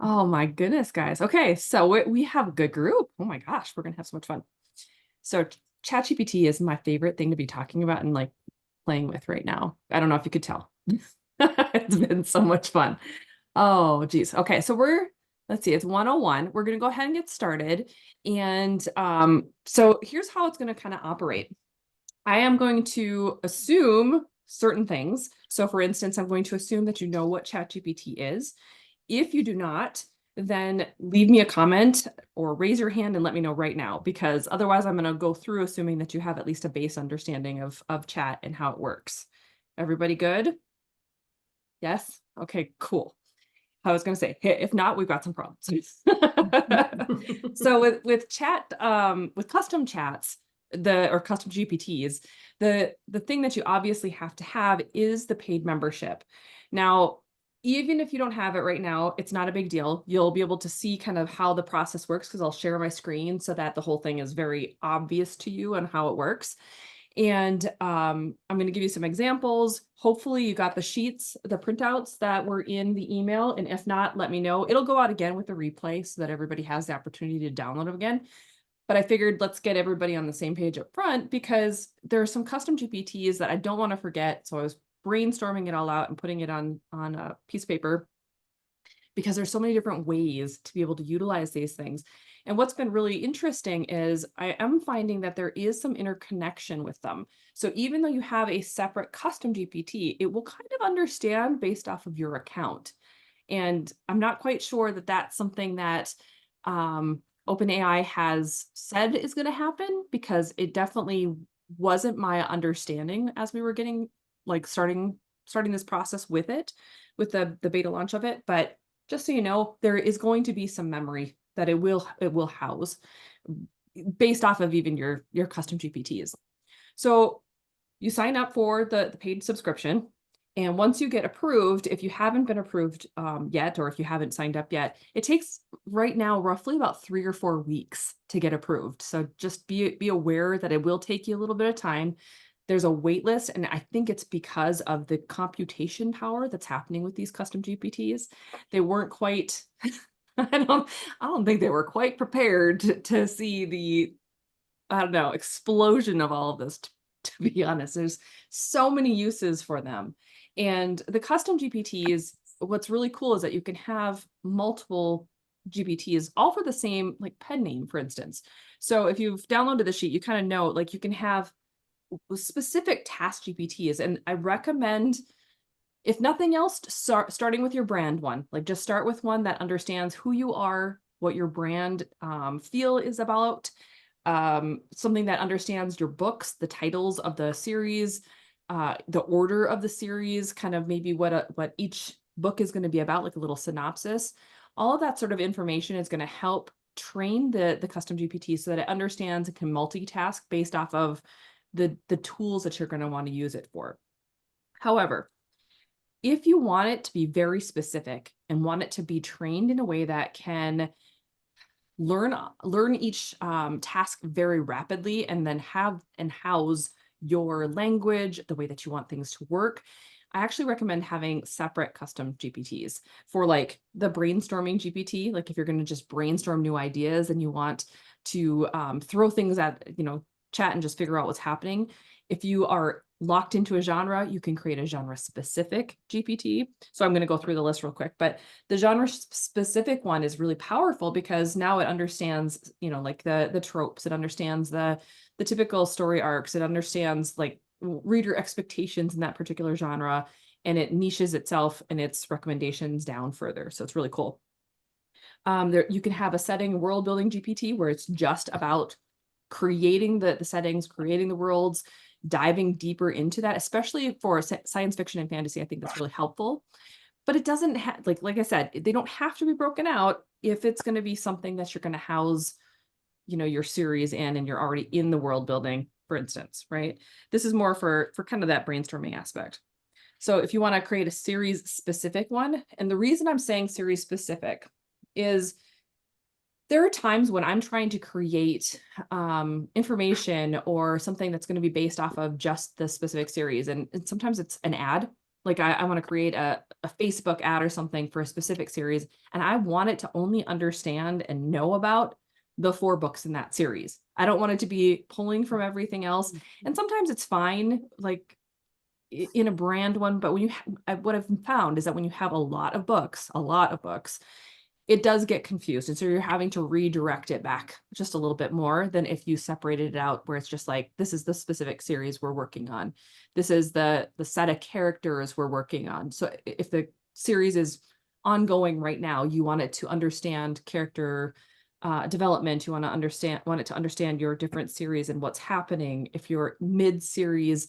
Oh my goodness, guys. Okay, so we have a good group. Oh my gosh, we're gonna have so much fun. So ChatGPT is my favorite thing to be talking about and like playing with right now. I don't know if you could tell. It's been so much fun. Oh, geez. Okay, so let's see, it's 101. We're gonna go ahead and get started. And so here's how it's gonna kind of operate. I am going to assume certain things. So for instance, I'm going to assume that you know what ChatGPT is. If you do not, then leave me a comment or raise your hand and let me know right now, because otherwise I'm going to go through assuming that you have at least a base understanding of chat and how it works. Everybody good? Yes? Okay, cool. I was going to say, hey, if not, we've got some problems. So with chat, with custom chats, or custom GPTs, the thing that you obviously have to have is the paid membership. Now, even if you don't have it right now, it's not a big deal. You'll be able to see kind of how the process works because I'll share my screen so that the whole thing is very obvious to you and how it works. And I'm going to give you some examples. Hopefully you got the sheets, the printouts that were in the email. And if not, let me know. It'll go out again with the replay so that everybody has the opportunity to download them again. But I figured let's get everybody on the same page up front because there are some custom GPTs that I don't want to forget. So I was brainstorming it all out and putting it on a piece of paper because there's so many different ways to be able to utilize these things. And what's been really interesting is I am finding that there is some interconnection with them. So even though you have a separate custom GPT, it will kind of understand based off of your account. And I'm not quite sure that that's something that OpenAI has said is going to happen because it definitely wasn't my understanding as we were getting like starting this process with it, with the beta launch of it. But just so you know, there is going to be some memory that it will house based off of even your custom GPTs. So you sign up for the paid subscription. And once you get approved, if you haven't been approved yet, or if you haven't signed up yet, it takes right now roughly about 3 or 4 weeks to get approved. So just be aware that it will take you a little bit of time. There's a wait list, and I think it's because of the computation power that's happening with these custom GPTs. They weren't quite, I don't think they were quite prepared to see the, I don't know, explosion of all of this, to be honest. There's so many uses for them. And the custom GPTs, what's really cool is that you can have multiple GPTs all for the same like pen name, for instance. So if you've downloaded the sheet, you kind of know like you can have specific task GPTs. And I recommend, if nothing else, starting with your brand one. Like just start with one that understands who you are, what your brand feel is about, something that understands your books, the titles of the series, the order of the series, kind of maybe what each book is going to be about, like a little synopsis. All of that sort of information is going to help train the custom GPT so that it understands and can multitask based off of the tools that you're going to want to use it for. However, if you want it to be very specific and want it to be trained in a way that can learn each task very rapidly and then have and house your language, the way that you want things to work, I actually recommend having separate custom GPTs for like the brainstorming GPT. Like if you're going to just brainstorm new ideas and you want to throw things at, chat and just figure out what's happening. If you are locked into a genre, you can create a genre specific GPT. So I'm going to go through the list real quick, but the genre specific one is really powerful because now it understands, like the tropes. It understands the typical story arcs. It understands like reader expectations in that particular genre, and it niches itself and its recommendations down further. So it's really cool. You can have a setting world building GPT where it's just about creating the settings, creating the worlds, diving deeper into that, especially for science fiction and fantasy. I think that's really helpful. But it doesn't have, like I said, they don't have to be broken out if it's going to be something that you're going to house, your series in, and you're already in the world building, for instance, right? This is more for kind of that brainstorming aspect. So if you want to create a series specific one, and the reason I'm saying series specific is there are times when I'm trying to create information or something that's going to be based off of just the specific series. And sometimes it's an ad. Like I want to create a Facebook ad or something for a specific series, and I want it to only understand and know about the 4 books in that series. I don't want it to be pulling from everything else. And sometimes it's fine, like in a brand one, but when you what I've found is that when you have a lot of books, it does get confused, and so you're having to redirect it back just a little bit more than if you separated it out where it's just like, this is the specific series we're working on. This is the set of characters we're working on. So if the series is ongoing right now, you want it to understand character development, you want it to understand your different series and what's happening. If you're mid-series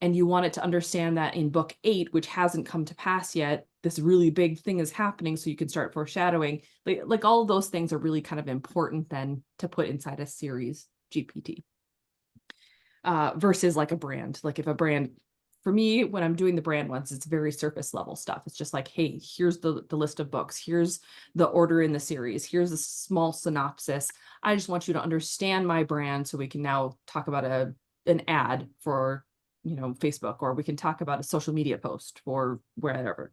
and you want it to understand that in book 8, which hasn't come to pass yet, this really big thing is happening, so you can start foreshadowing. Like all of those things are really kind of important then to put inside a series GPT versus like a brand. Like if a brand, for me, when I'm doing the brand ones, it's very surface level stuff. It's just like, hey, here's the list of books. Here's the order in the series. Here's a small synopsis. I just want you to understand my brand so we can now talk about an ad for, Facebook, or we can talk about a social media post or wherever.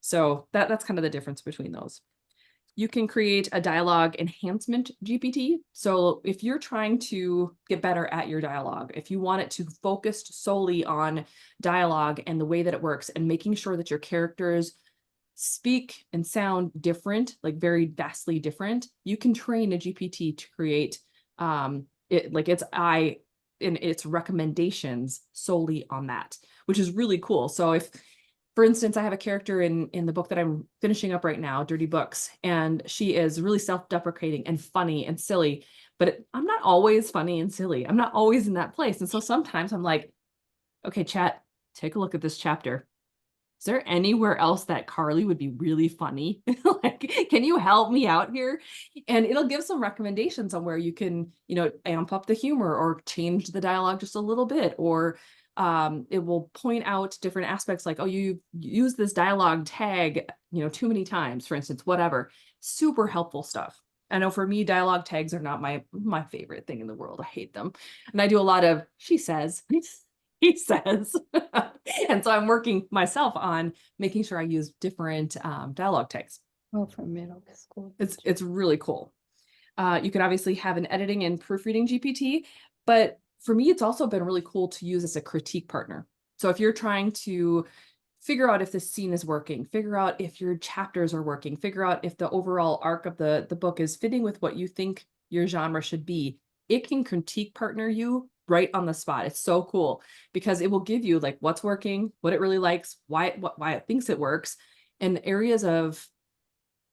So that's kind of the difference between those. You can create a dialogue enhancement GPT. So if you're trying to get better at your dialogue, if you want it to focus solely on dialogue and the way that it works and making sure that your characters speak and sound different, like very vastly different, you can train a GPT to create its recommendations solely on that, which is really cool. So if, for instance, I have a character in the book that I'm finishing up right now, Dirty Books, and she is really self-deprecating and funny and silly, but I'm not always funny and silly. I'm not always in that place. And so sometimes I'm like, okay, chat, take a look at this chapter. Is there anywhere else that Carly would be really funny? Like, can you help me out here? And it'll give some recommendations on where you can, amp up the humor or change the dialogue just a little bit, or it will point out different aspects like, oh, you use this dialogue tag, too many times, for instance, whatever. Super helpful stuff. I know for me, dialogue tags are not my favorite thing in the world. I hate them. And I do a lot of, she says, he says. And so I'm working myself on making sure I use different dialogue tags. Oh, from middle school. It's really cool. You can obviously have an editing and proofreading GPT, but for me, it's also been really cool to use as a critique partner. So if you're trying to figure out if the scene is working, figure out if your chapters are working, figure out if the overall arc of the book is fitting with what you think your genre should be, it can critique partner you right on the spot. It's so cool because it will give you like what's working, what it really likes, why it thinks it works, and areas of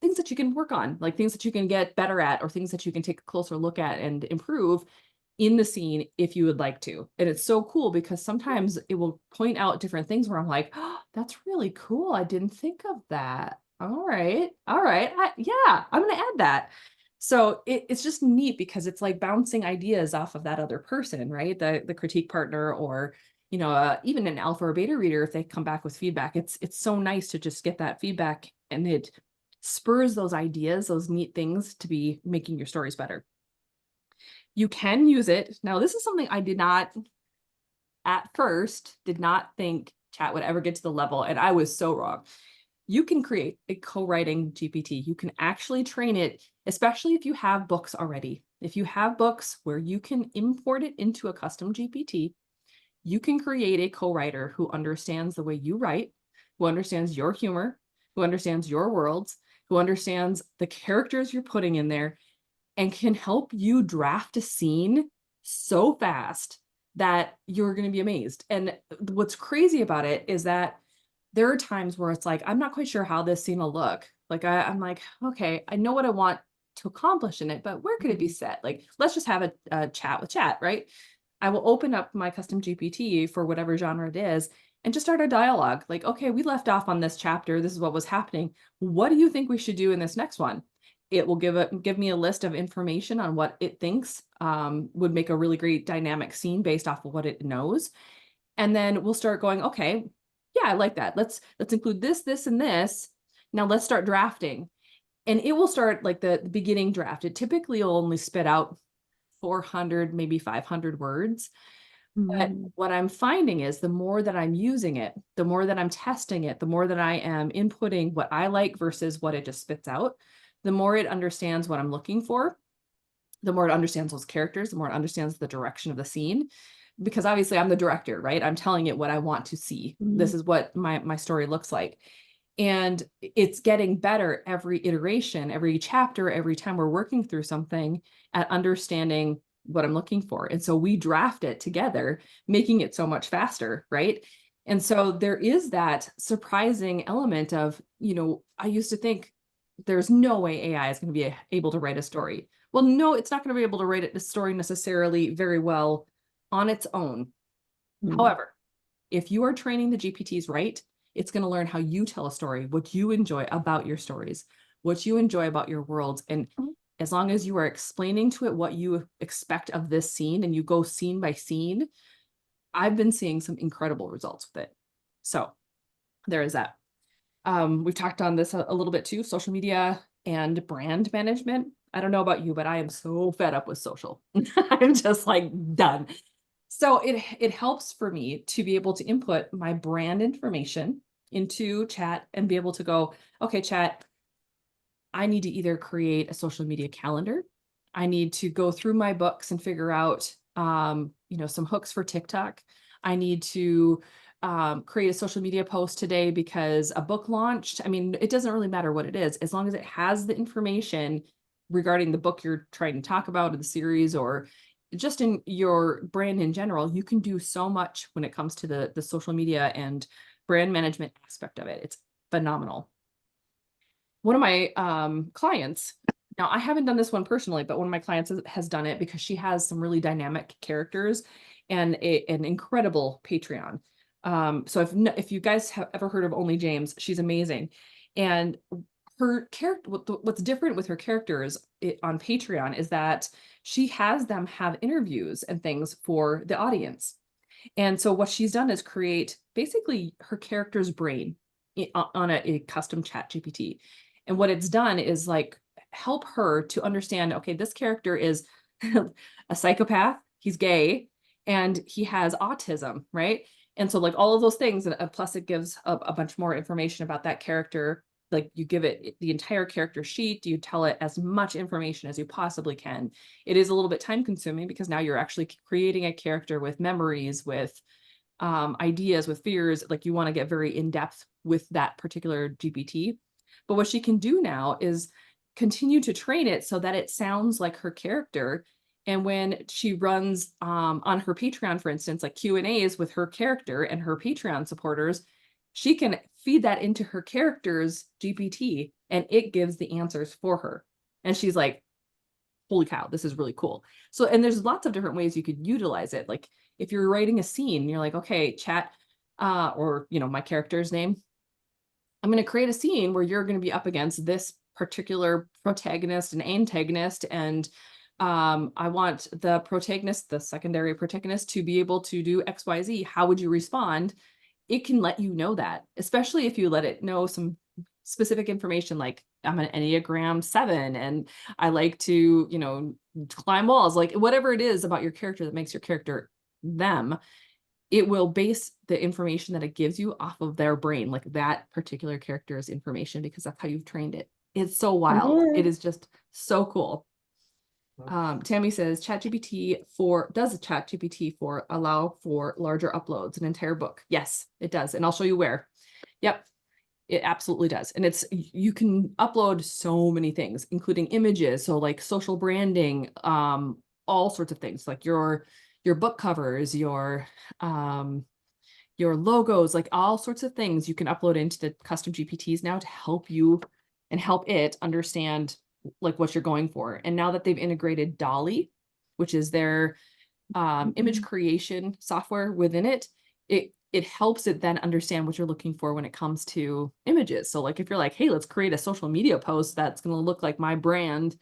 things that you can work on, like things that you can get better at, or things that you can take a closer look at and improve in the scene if you would like to. And it's so cool because sometimes it will point out different things where I'm like, oh, that's really cool. I didn't think of that. All right. Yeah, I'm going to add that. So it's just neat because it's like bouncing ideas off of that other person, right? The critique partner, or even an alpha or beta reader, if they come back with feedback, it's so nice to just get that feedback, and it spurs those ideas, those neat things to be making your stories better. You can use it. Now, this is something I did not think chat would ever get to the level, and I was so wrong. You can create a co-writing GPT. You can actually train it, especially if you have books already. If you have books where you can import it into a custom GPT, you can create a co-writer who understands the way you write, who understands your humor, who understands your worlds, who understands the characters you're putting in there, and can help you draft a scene so fast that you're going to be amazed. And what's crazy about it is that there are times where it's like, I'm not quite sure how this scene will look. Like I'm like, okay, I know what I want to accomplish in it, but where could it be set? Like, let's just have a chat with chat, right? I will open up my custom GPT for whatever genre it is and just start a dialogue. Like, okay, we left off on this chapter. This is what was happening. What do you think we should do in this next one? It will give me a list of information on what it thinks would make a really great dynamic scene based off of what it knows. And then we'll start going, okay, yeah, I like that. Let's include this, and this. Now let's start drafting. And it will start like the beginning draft. It typically will only spit out 400, maybe 500 words. But Mhm. what I'm finding is the more that I'm using it, the more that I'm testing it, the more that I am inputting what I like versus what it just spits out, the more it understands what I'm looking for, the more it understands those characters, the more it understands the direction of the scene. Because obviously I'm the director, right? I'm telling it what I want to see. This Mhm. is what my story looks like. And it's getting better every iteration, every chapter, every time we're working through something at understanding what I'm looking for. And so we draft it together, making it so much faster, right? And so there is that surprising element of, I used to think there's no way AI is going to be able to write a story. Well, no, it's not going to be able to write a story necessarily very well on its own. Mhm. However, if you are training the GPTs right, it's going to learn how you tell a story, what you enjoy about your stories, what you enjoy about your worlds. And as long as you are explaining to it what you expect of this scene and you go scene by scene, I've been seeing some incredible results with it. So there is that. We've talked on this a little bit too, social media and brand management. I don't know about you, but I am so fed up with social. I'm just like done. So it helps for me to be able to input my brand information into chat and be able to go, okay, chat, I need to either create a social media calendar. I need to go through my books and figure out, some hooks for TikTok. I need to create a social media post today because a book launched. I mean, it doesn't really matter what it is, as long as it has the information regarding the book you're trying to talk about, or the series, or just in your brand in general. You can do so much when it comes to the social media and brand management aspect of it. It's phenomenal. One of my clients, now I haven't done this one personally, but one of my clients has done it because she has some really dynamic characters and an incredible Patreon. So if you guys have ever heard of Only James, she's amazing. And her character, what's different with her characters on Patreon is that she has them have interviews and things for the audience. And so what she's done is create basically her character's brain on a custom chat GPT. And what it's done is like help her to understand, okay, this character is a psychopath, he's gay, and he has autism, right? And so like all of those things, and plus it gives a bunch more information about that character. Like you give it the entire character sheet, you tell it as much information as you possibly can. It is a little bit time consuming because now you're actually creating a character with memories, with ideas, with fears. Like you want to get very in depth with that particular GPT. But what she can do now is continue to train it so that it sounds like her character. And when she runs on her Patreon, for instance, like Q&As with her character and her Patreon supporters, she can feed that into her character's GPT and it gives the answers for her. And she's like, holy cow, this is really cool. So, and there's lots of different ways you could utilize it. Like if you're writing a scene, you're like, okay, chat, or, my character's name, I'm going to create a scene where you're going to be up against this particular protagonist and antagonist. And I want the protagonist, the secondary protagonist, to be able to do XYZ. How would you respond? It can let you know that, especially if you let it know some specific information, like I'm an Enneagram 7 and I like to, climb walls, like whatever it is about your character that makes your character them. It will base the information that it gives you off of their brain, like that particular character's information, because that's how you've trained it. It's so wild. It Yeah. is just so cool. Tammy says does ChatGPT for allow for larger uploads, an entire book? Yes, it does. And I'll show you where. Yep, it absolutely does. And you can upload so many things, including images. So like social branding, all sorts of things, like your book covers, your logos, like all sorts of things you can upload into the custom GPTs now to help you and help it understand like what you're going for. And now that they've integrated Dolly, which is their image Mhm. creation software within it, it helps it then understand what you're looking for when it comes to images. So like if you're like, hey, let's create a social media post that's going to look like my brand,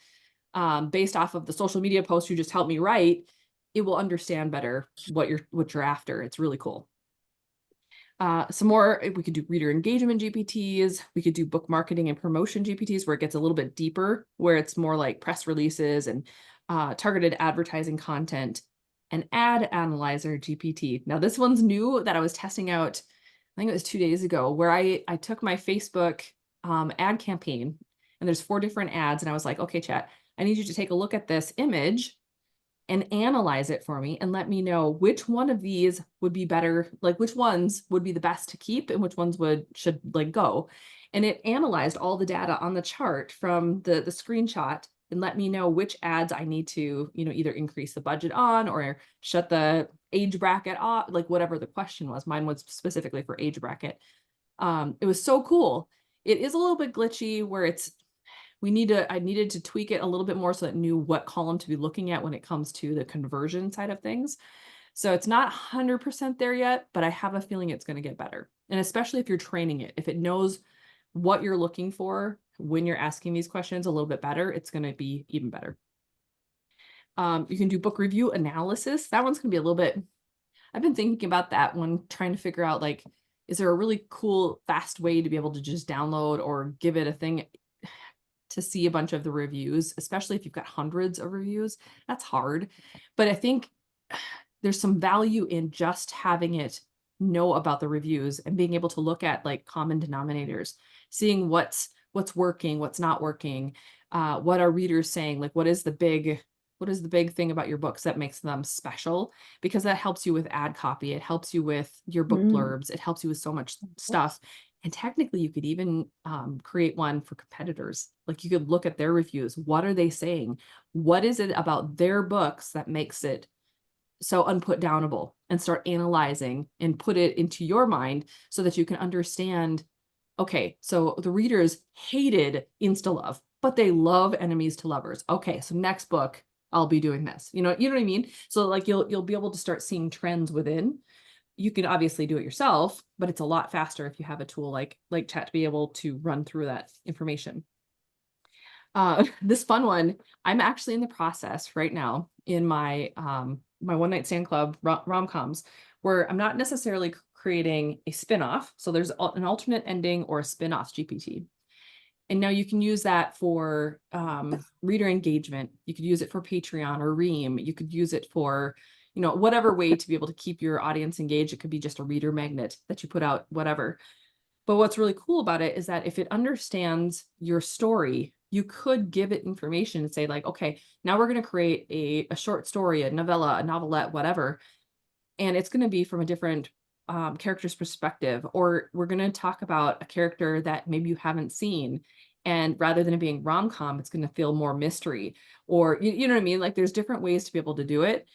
based off of the social media post you just helped me write, it will understand better what you're after. It's really cool. Some more, we could do reader engagement GPTs. We could do book marketing and promotion GPTs where it gets a little bit deeper, where it's more like press releases and targeted advertising content. an ad analyzer GPT. Now this one's new that I was testing out, I think it was 2 days ago, where I took my Facebook ad campaign, and there's 4 different ads, and I was like, okay, chat, I need you to take a look at this image and analyze it for me and let me know which one of these would be better, like which ones would be the best to keep and which ones should like go. And it analyzed all the data on the chart from the screenshot and let me know which ads I need to, either increase the budget on or shut the age bracket off, like whatever the question was. Mine was specifically for age bracket. It was so cool. It is a little bit glitchy where I needed to tweak it a little bit more so it knew what column to be looking at when it comes to the conversion side of things. So it's not 100% there yet, but I have a feeling it's going to get better. And especially if you're training it, if it knows what you're looking for when you're asking these questions a little bit better, it's going to be even better. You can do book review analysis. That one's going to be a little bit, I've been thinking about that one, trying to figure out, like, is there a really cool, fast way to be able to just download or give it a thing to see a bunch of the reviews, especially if you've got hundreds of reviews? That's hard. But I think there's some value in just having it know about the reviews and being able to look at like common denominators, seeing what's working, what's not working, what are readers saying, like what is the big thing about your books that makes them special, because that helps you with ad copy, it helps you with your book blurbs, it helps you with so much stuff. And technically you could even create one for competitors. Like you could look at their reviews. What are they saying? What is it about their books that makes it so unputdownable, and start analyzing and put it into your mind so that you can understand, okay, so the readers hated Insta Love, but they love Enemies to Lovers. Okay, so next book, I'll be doing this. You know what I mean? So like you'll be able to start seeing trends within. You can obviously do it yourself, but it's a lot faster if you have a tool like Chat to be able to run through that information. This fun one, I'm actually in the process right now in my my one night stand club rom-coms, where I'm not necessarily creating a spin-off. So there's an alternate ending or a spin-off GPT. And now you can use that for reader engagement. You could use it for Patreon or Ream. You could use it for, whatever way to be able to keep your audience engaged. It could be just a reader magnet that you put out, whatever. But what's really cool about it is that if it understands your story, you could give it information and say like, okay, now we're going to create a short story, a novella, a novelette, whatever. And it's going to be from a different character's perspective, or we're going to talk about a character that maybe you haven't seen. And rather than it being rom-com, it's going to feel more mystery, or you know what I mean? Like there's different ways to be able to do it,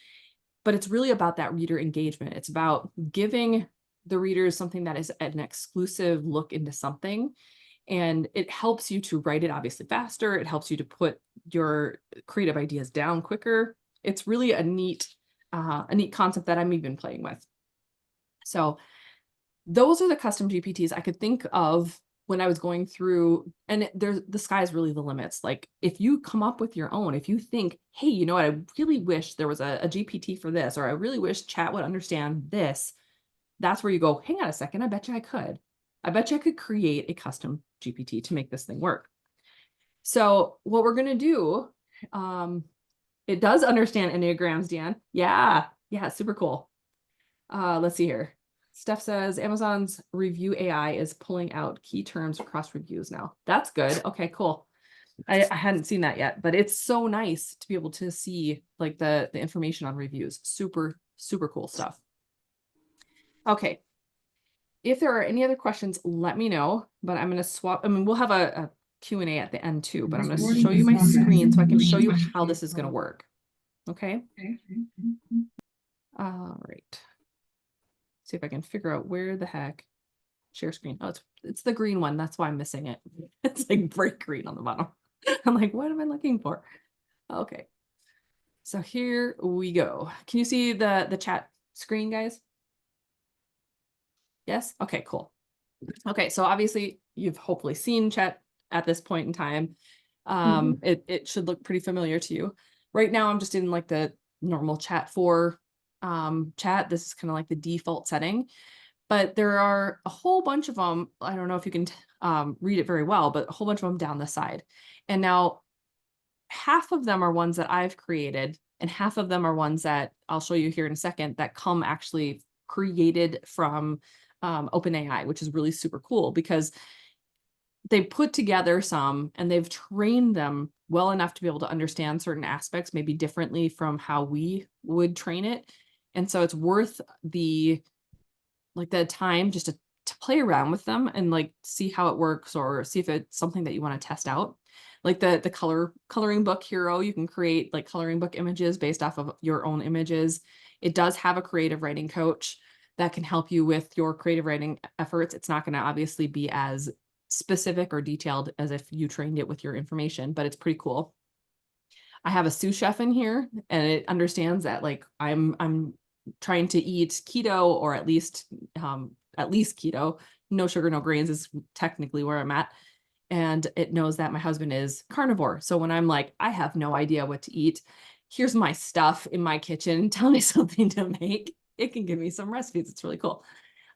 but it's really about that reader engagement. It's about giving the readers something that is an exclusive look into something. And it helps you to write it obviously faster. It helps you to put your creative ideas down quicker. It's really a neat concept that I'm even playing with. So those are the custom GPTs I could think of when I was going through, and the sky's really the limits. Like if you come up with your own, if you think, hey, you know what, I really wish there was a GPT for this, or I really wish chat would understand this, that's where you go, hang on a second, I bet you I could. I bet you I could create a custom GPT to make this thing work. So what we're going to do, it does understand Enneagrams, Dan. Yeah, super cool. Let's see here. Steph says Amazon's review AI is pulling out key terms across reviews now. That's good. Okay, cool. I hadn't seen that yet, but it's so nice to be able to see like the information on reviews. Super, super cool stuff. Okay. If there are any other questions, let me know, but I'm going to swap. I mean, we'll have a Q&A at the end too, but I'm going to show you my screen so I can show you how this is going to work. Okay. All right. See if I can figure out where the heck share screen. Oh, it's the green one. That's why I'm missing it. It's like bright green on the bottom. I'm like, what am I looking for? Okay. So here we go. Can you see the chat screen, guys? Yes? Okay, cool. Okay, so obviously you've hopefully seen chat at this point in time. It should look pretty familiar to you. Right now I'm just in like the normal chat for chat. This is kind of like the default setting, but there are a whole bunch of them. I don't know if you can read it very well, but a whole bunch of them down the side. And now half of them are ones that I've created And half of them are ones that I'll show you here in a second that come actually created from OpenAI, which is really super cool because they put together some and they've trained them well enough to be able to understand certain aspects maybe differently from how we would train it. And so it's worth the time just to play around with them and like see how it works or see if it's something that you want to test out. Like the coloring book hero, you can create like coloring book images based off of your own images. It does have a creative writing coach that can help you with your creative writing efforts. It's not going to obviously be as specific or detailed as if you trained it with your information, but it's pretty cool. I have a sous chef in here and it understands that like I'm trying to eat keto or at least keto. No sugar, no grains is technically where I'm at. And it knows that my husband is carnivore. So when I'm like, I have no idea what to eat, here's my stuff in my kitchen, tell me something to make. It can give me some recipes. It's really cool.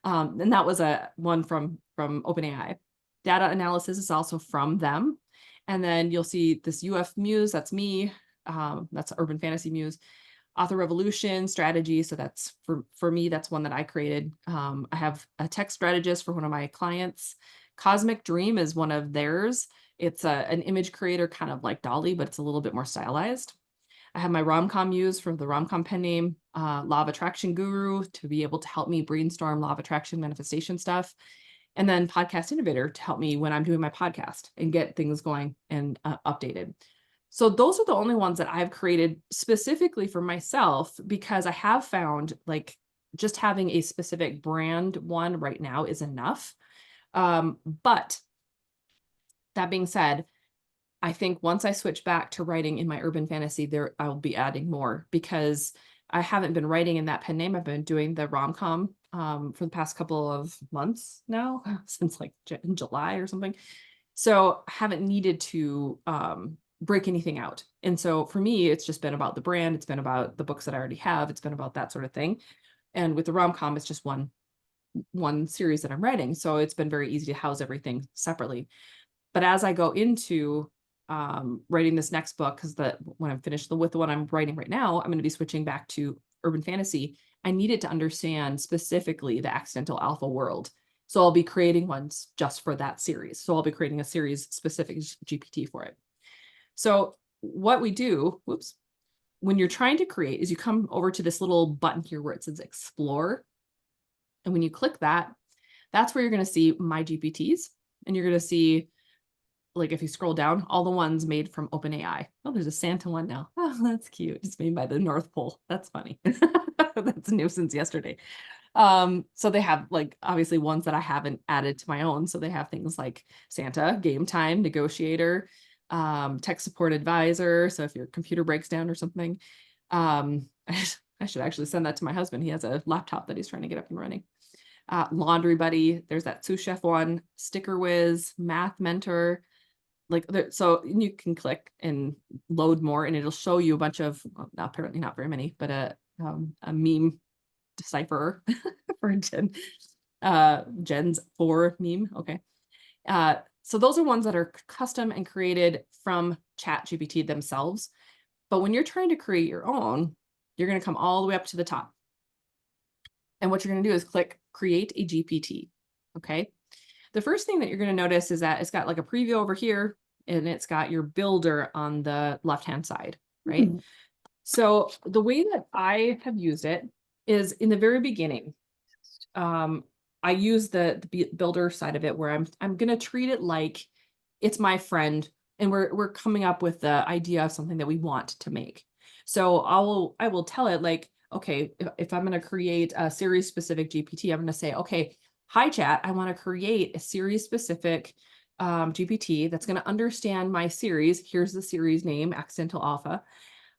And that was a one from OpenAI. Data analysis is also from them. And then you'll see this UF Muse, that's me. That's Urban Fantasy Muse. Author Revolution strategy. So that's for me, that's one that I created. I have a tech strategist for one of my clients. Cosmic Dream is one of theirs. It's an image creator, kind of like Dolly, but it's a little bit more stylized. I have my rom-com muse from the rom-com pen name, Law of Attraction Guru to be able to help me brainstorm law of attraction manifestation stuff. And then Podcast Innovator to help me when I'm doing my podcast and get things going and updated. So those are the only ones that I've created specifically for myself because I have found like just having a specific brand one right now is enough. But that being said, I think once I switch back to writing in my urban fantasy, there I'll be adding more because I haven't been writing in that pen name. I've been doing the rom-com for the past couple of months now, since like in July or something. So I haven't needed to break anything out. And so for me, it's just been about the brand. It's been about the books that I already have. It's been about that sort of thing. And with the rom-com, it's just one series that I'm writing. So it's been very easy to house everything separately. But as I go into writing this next book, because when I'm finished with the one I'm writing right now, I'm going to be switching back to urban fantasy. I needed to understand specifically the accidental alpha world. So I'll be creating ones just for that series. So I'll be creating a series specific GPT for it. So what we do, when you're trying to create is you come over to this little button here where it says explore. And when you click that, that's where you're going to see my GPTs. And you're going to see, like if you scroll down, all the ones made from OpenAI. Oh, there's a Santa one now. Oh, that's cute. It's made by the North Pole. That's funny. That's new since yesterday. So they have like obviously ones that I haven't added to my own. So they have things like Santa, game time, negotiator, tech support advisor. So if your computer breaks down or something, I should actually send that to my husband. He has a laptop that he's trying to get up and running. Laundry buddy, there's that sous chef one, sticker whiz, math mentor. Like so you can click and load more and it'll show you a bunch of, well, apparently not very many, but a meme decipherer for Gen's 4 meme. Okay. So those are ones that are custom and created from ChatGPT themselves. But when you're trying to create your own, you're going to come all the way up to the top. And what you're going to do is click create a GPT. Okay. The first thing that you're going to notice is that it's got like a preview over here and it's got your builder on the left-hand side, right? Mm-hmm. So the way that I have used it is in the very beginning, I use the builder side of it where I'm going to treat it like it's my friend and we're coming up with the idea of something that we want to make. So I will tell it like, okay, if I'm going to create a series specific GPT, I'm going to say, okay, hi chat, I want to create a series specific GPT that's going to understand my series. Here's the series name, Accidental Alpha.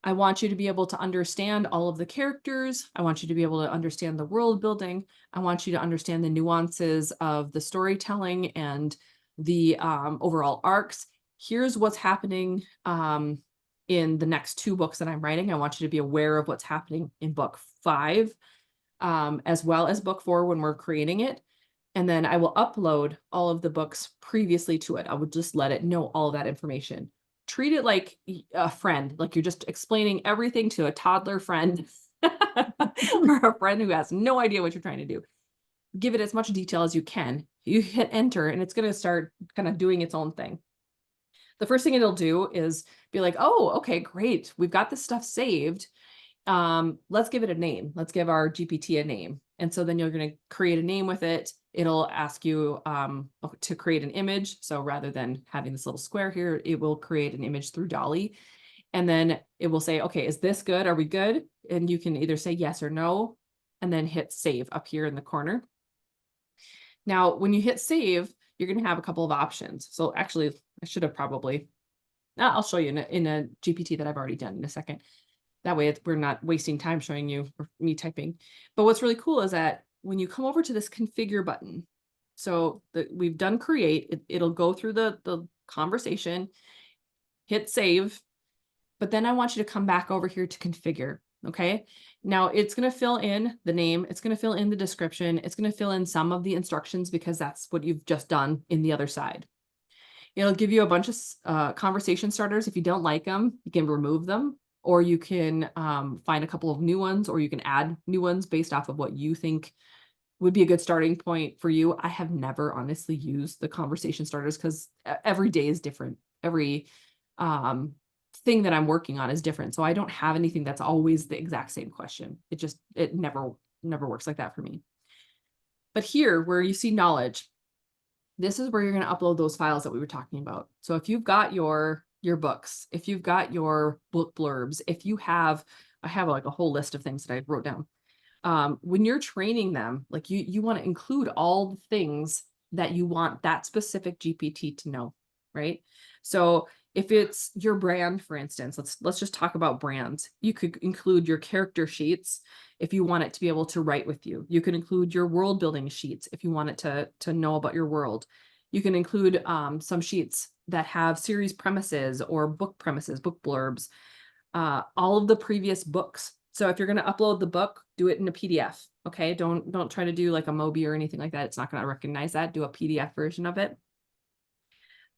I want you to be able to understand all of the characters. I want you to be able to understand the world building. I want you to understand the nuances of the storytelling and the overall arcs. Here's what's happening in the next 2 books that I'm writing. I want you to be aware of what's happening in book 5, as well as book 4 when we're creating it. And then I will upload all of the books previously to it. I would just let it know all of that information. treat it like a friend, like you're just explaining everything to a toddler friend or a friend who has no idea what you're trying to do. Give it as much detail as you can. You hit enter and it's going to start kind of doing its own thing. The first thing it'll do is be like, oh, okay, great. We've got this stuff saved. Let's give it a name. Let's give our GPT a name. And so then you're going to create a name with it. It'll ask you to create an image. So rather than having this little square here, it will create an image through Dolly. And then it will say, okay, is this good? Are we good? And you can either say yes or no, and then hit save up here in the corner. Now, when you hit save, you're going to have a couple of options. So actually, I should have probably, I'll show you in a GPT that I've already done in a second. That way we're not wasting time showing you or me typing. But what's really cool is that when you come over to this configure button, so we've done create, it'll go through the conversation, hit save, but then I want you to come back over here to configure. Okay. Now it's going to fill in the name. It's going to fill in the description. It's going to fill in some of the instructions because that's what you've just done in the other side. It'll give you a bunch of conversation starters. If you don't like them, you can remove them, or you can find a couple of new ones, or you can add new ones based off of what you think would be a good starting point for you. I have never honestly used the conversation starters because every day is different. Every thing that I'm working on is different. So I don't have anything that's always the exact same question. It never works like that for me. But here where you see knowledge, this is where you're going to upload those files that we were talking about. So if you've got your books, if you've got your book blurbs, I have like a whole list of things that I wrote down. When you're training them, like you want to include all the things that you want that specific GPT to know, right? So if it's your brand, for instance, let's just talk about brands. You could include your character sheets if you want it to be able to write with you. You can include your world building sheets if you want it to know about your world. You can include some sheets that have series premises or book premises, book blurbs, all of the previous books. So if you're going to upload the book, do it in a PDF. Okay, don't try to do like a Mobi or anything like that. It's not going to recognize that. Do a PDF version of it.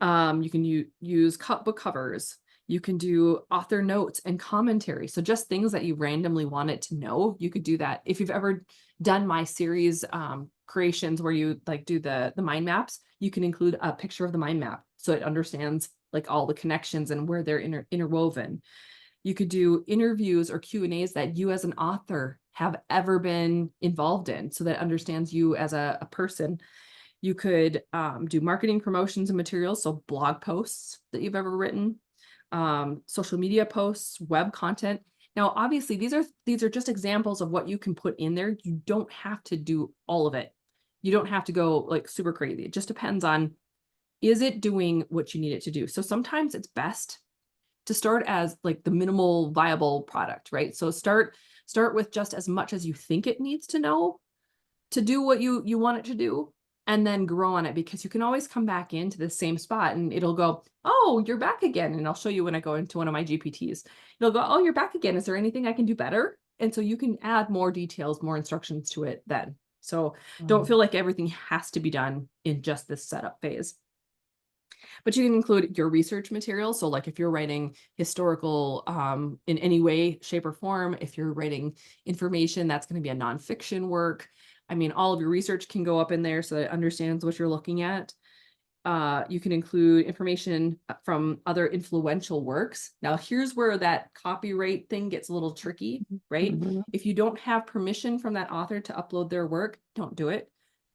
You can use book covers. You can do author notes and commentary. So just things that you randomly want it to know, you could do that. If you've ever done my series creations where you like do the mind maps, you can include a picture of the mind map so it understands like all the connections and where they're interwoven. You could do interviews or Q&As that you as an author have ever been involved in so that it understands you as a person. You could do marketing promotions and materials, so blog posts that you've ever written, social media posts, web content. Now, obviously, these are just examples of what you can put in there. You don't have to do all of it. You don't have to go like super crazy. It just depends on, is it doing what you need it to do? So sometimes it's best to start as like the minimal viable product, right? So start with just as much as you think it needs to know to do what you want it to do, and then grow on it, because you can always come back into the same spot and it'll go, oh, you're back again. And I'll show you when I go into one of my GPTs. It'll go, oh, you're back again. Is there anything I can do better? And so you can add more details, more instructions to it then. So don't feel like everything has to be done in just this setup phase. But you can include your research material. So like if you're writing historical in any way, shape, or form, if you're writing information, that's going to be a nonfiction work. I mean, all of your research can go up in there so that it understands what you're looking at. You can include information from other influential works. Now, here's where that copyright thing gets a little tricky, right? If you don't have permission from that author to upload their work, don't do it.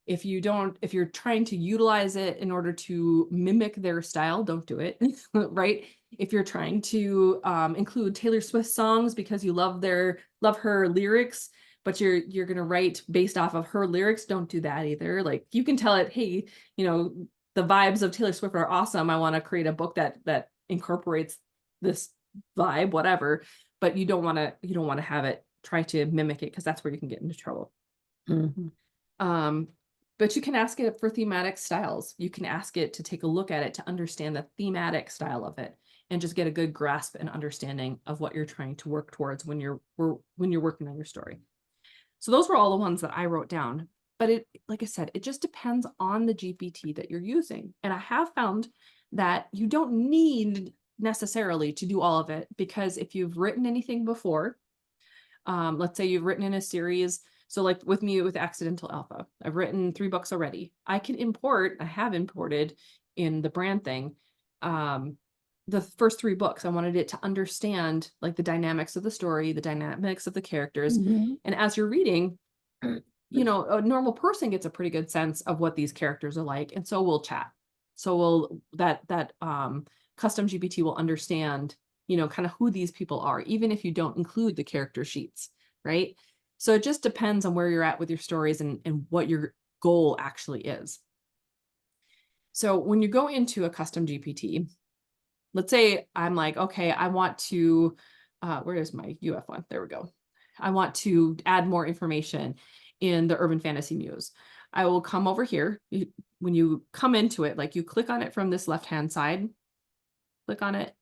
If you're trying to utilize it in order to mimic their style, don't do it, right? If you're trying to include Taylor Swift songs because you love her lyrics, but you're going to write based off of her lyrics, don't do that either. Like you can tell it, hey, the vibes of Taylor Swift are awesome. I want to create a book that incorporates this vibe, whatever, but you don't want to have it try to mimic it, because that's where you can get into trouble. But you can ask it for thematic styles. You can ask it to take a look at it to understand the thematic style of it and just get a good grasp and understanding of what you're trying to work towards when you're working on your story. So those were all the ones that I wrote down. But like I said, it just depends on the GPT that you're using. And I have found that you don't need necessarily to do all of it, because if you've written anything before, let's say you've written in a series. So like with me with Accidental Alpha, I've written 3 books already. I have imported in the brand thing, the first 3 books. I wanted it to understand like the dynamics of the story, the dynamics of the characters. Mhm. And as you're reading, you know, a normal person gets a pretty good sense of what these characters are like. And so will chat. So will custom GPT will understand, you know, kind of who these people are, even if you don't include the character sheets, right? So it just depends on where you're at with your stories and what your goal actually is. So when you go into a custom GPT, let's say I'm like, okay, I want to, where is my UF one? There we go. I want to add more information in the Urban Fantasy Muse. I will come over here. When you come into it, like you click on it from this left-hand side, click on it.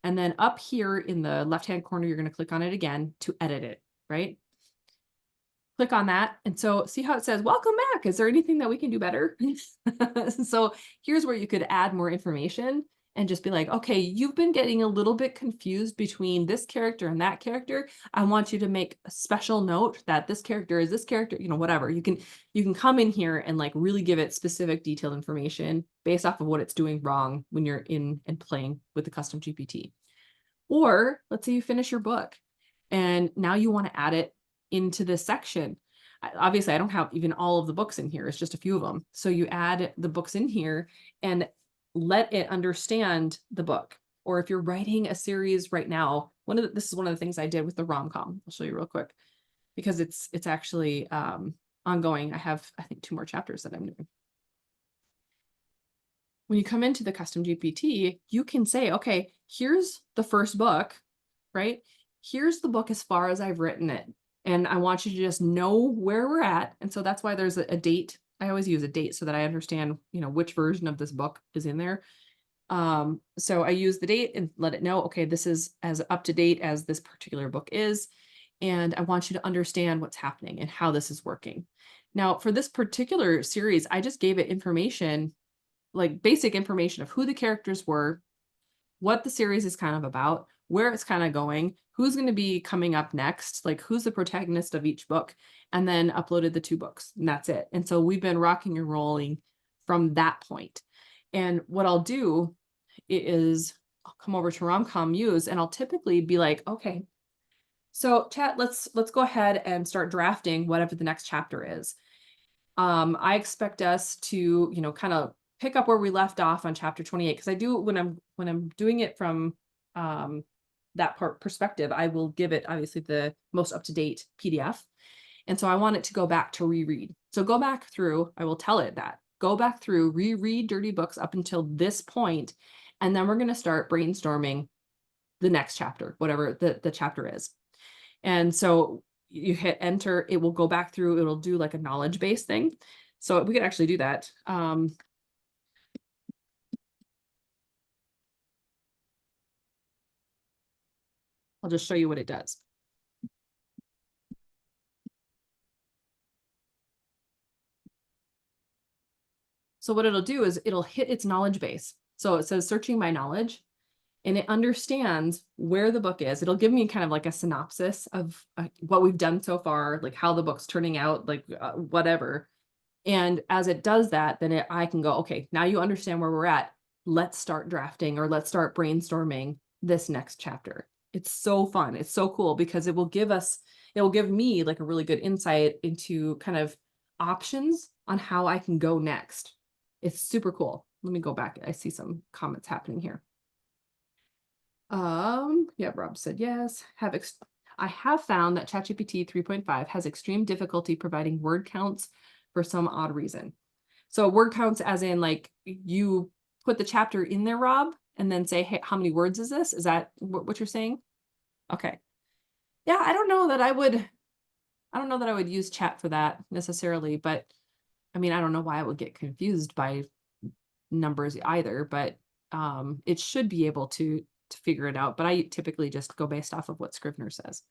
And then up here in the left-hand corner, you're going to click on it again to edit it, right? Click on that. And so see how it says, welcome back. Is there anything that we can do better? So here's where you could add more information and just be like, okay, you've been getting a little bit confused between this character and that character. I want you to make a special note that this character is this character, you know, whatever. You can come in here and like really give it specific detailed information based off of what it's doing wrong when you're in and playing with the custom GPT. Or let's say you finish your book and now you want to add it into this section. Obviously, I don't have even all of the books in here. It's just a few of them. So you add the books in here and let it understand the book. Or if you're writing a series right now, this is one of the things I did with the rom-com. I'll show you real quick because it's actually ongoing. I have, I think, 2 more chapters that I'm doing. When you come into the custom GPT, you can say, okay, here's the first book, right? Here's the book as far as I've written it. And I want you to just know where we're at. And so that's why there's a date. I always use a date so that I understand, you know, which version of this book is in there. So I use the date and let it know, okay, this is as up to date as this particular book is. And I want you to understand what's happening and how this is working. Now, for this particular series, I just gave it information, like basic information of who the characters were, what the series is kind of about, where it's kind of going, who's going to be coming up next, like who's the protagonist of each book, and then uploaded the 2 books. And that's it. And so we've been rocking and rolling from that point. And what I'll do is I'll come over to Romcom Muse and I'll typically be like, okay, so chat, let's go ahead and start drafting whatever the next chapter is. I expect us to, you know, kind of pick up where we left off on chapter 28, because I do when I'm doing it from that part perspective, I will give it obviously the most up-to-date PDF. And so I want it to go back to reread. So go back through, I will tell it that. Go back through, reread Dirty Books up until this point, and then we're going to start brainstorming the next chapter, whatever the chapter is. And so you hit enter, it will go back through, it'll do like a knowledge base thing. So we could actually do that. I'll just show you what it does. So what it'll do is it'll hit its knowledge base. So it says searching my knowledge, and it understands where the book is. It'll give me kind of like a synopsis of what we've done so far, like how the book's turning out, like whatever. And as it does that, then I can go, okay, now you understand where we're at. Let's start drafting, or let's start brainstorming this next chapter. It's so fun. It's so cool because it will give me like a really good insight into kind of options on how I can go next. It's super cool. Let me go back. I see some comments happening here. Yeah, Rob said yes. I have found that ChatGPT 3.5 has extreme difficulty providing word counts for some odd reason. So word counts as in like you put the chapter in there, Rob, and then say, hey, how many words is this? Is that what you're saying? Okay. Yeah, I don't know that I would use chat for that necessarily, but I mean, I don't know why I would get confused by numbers either, but it should be able to figure it out. But I typically just go based off of what Scrivener says.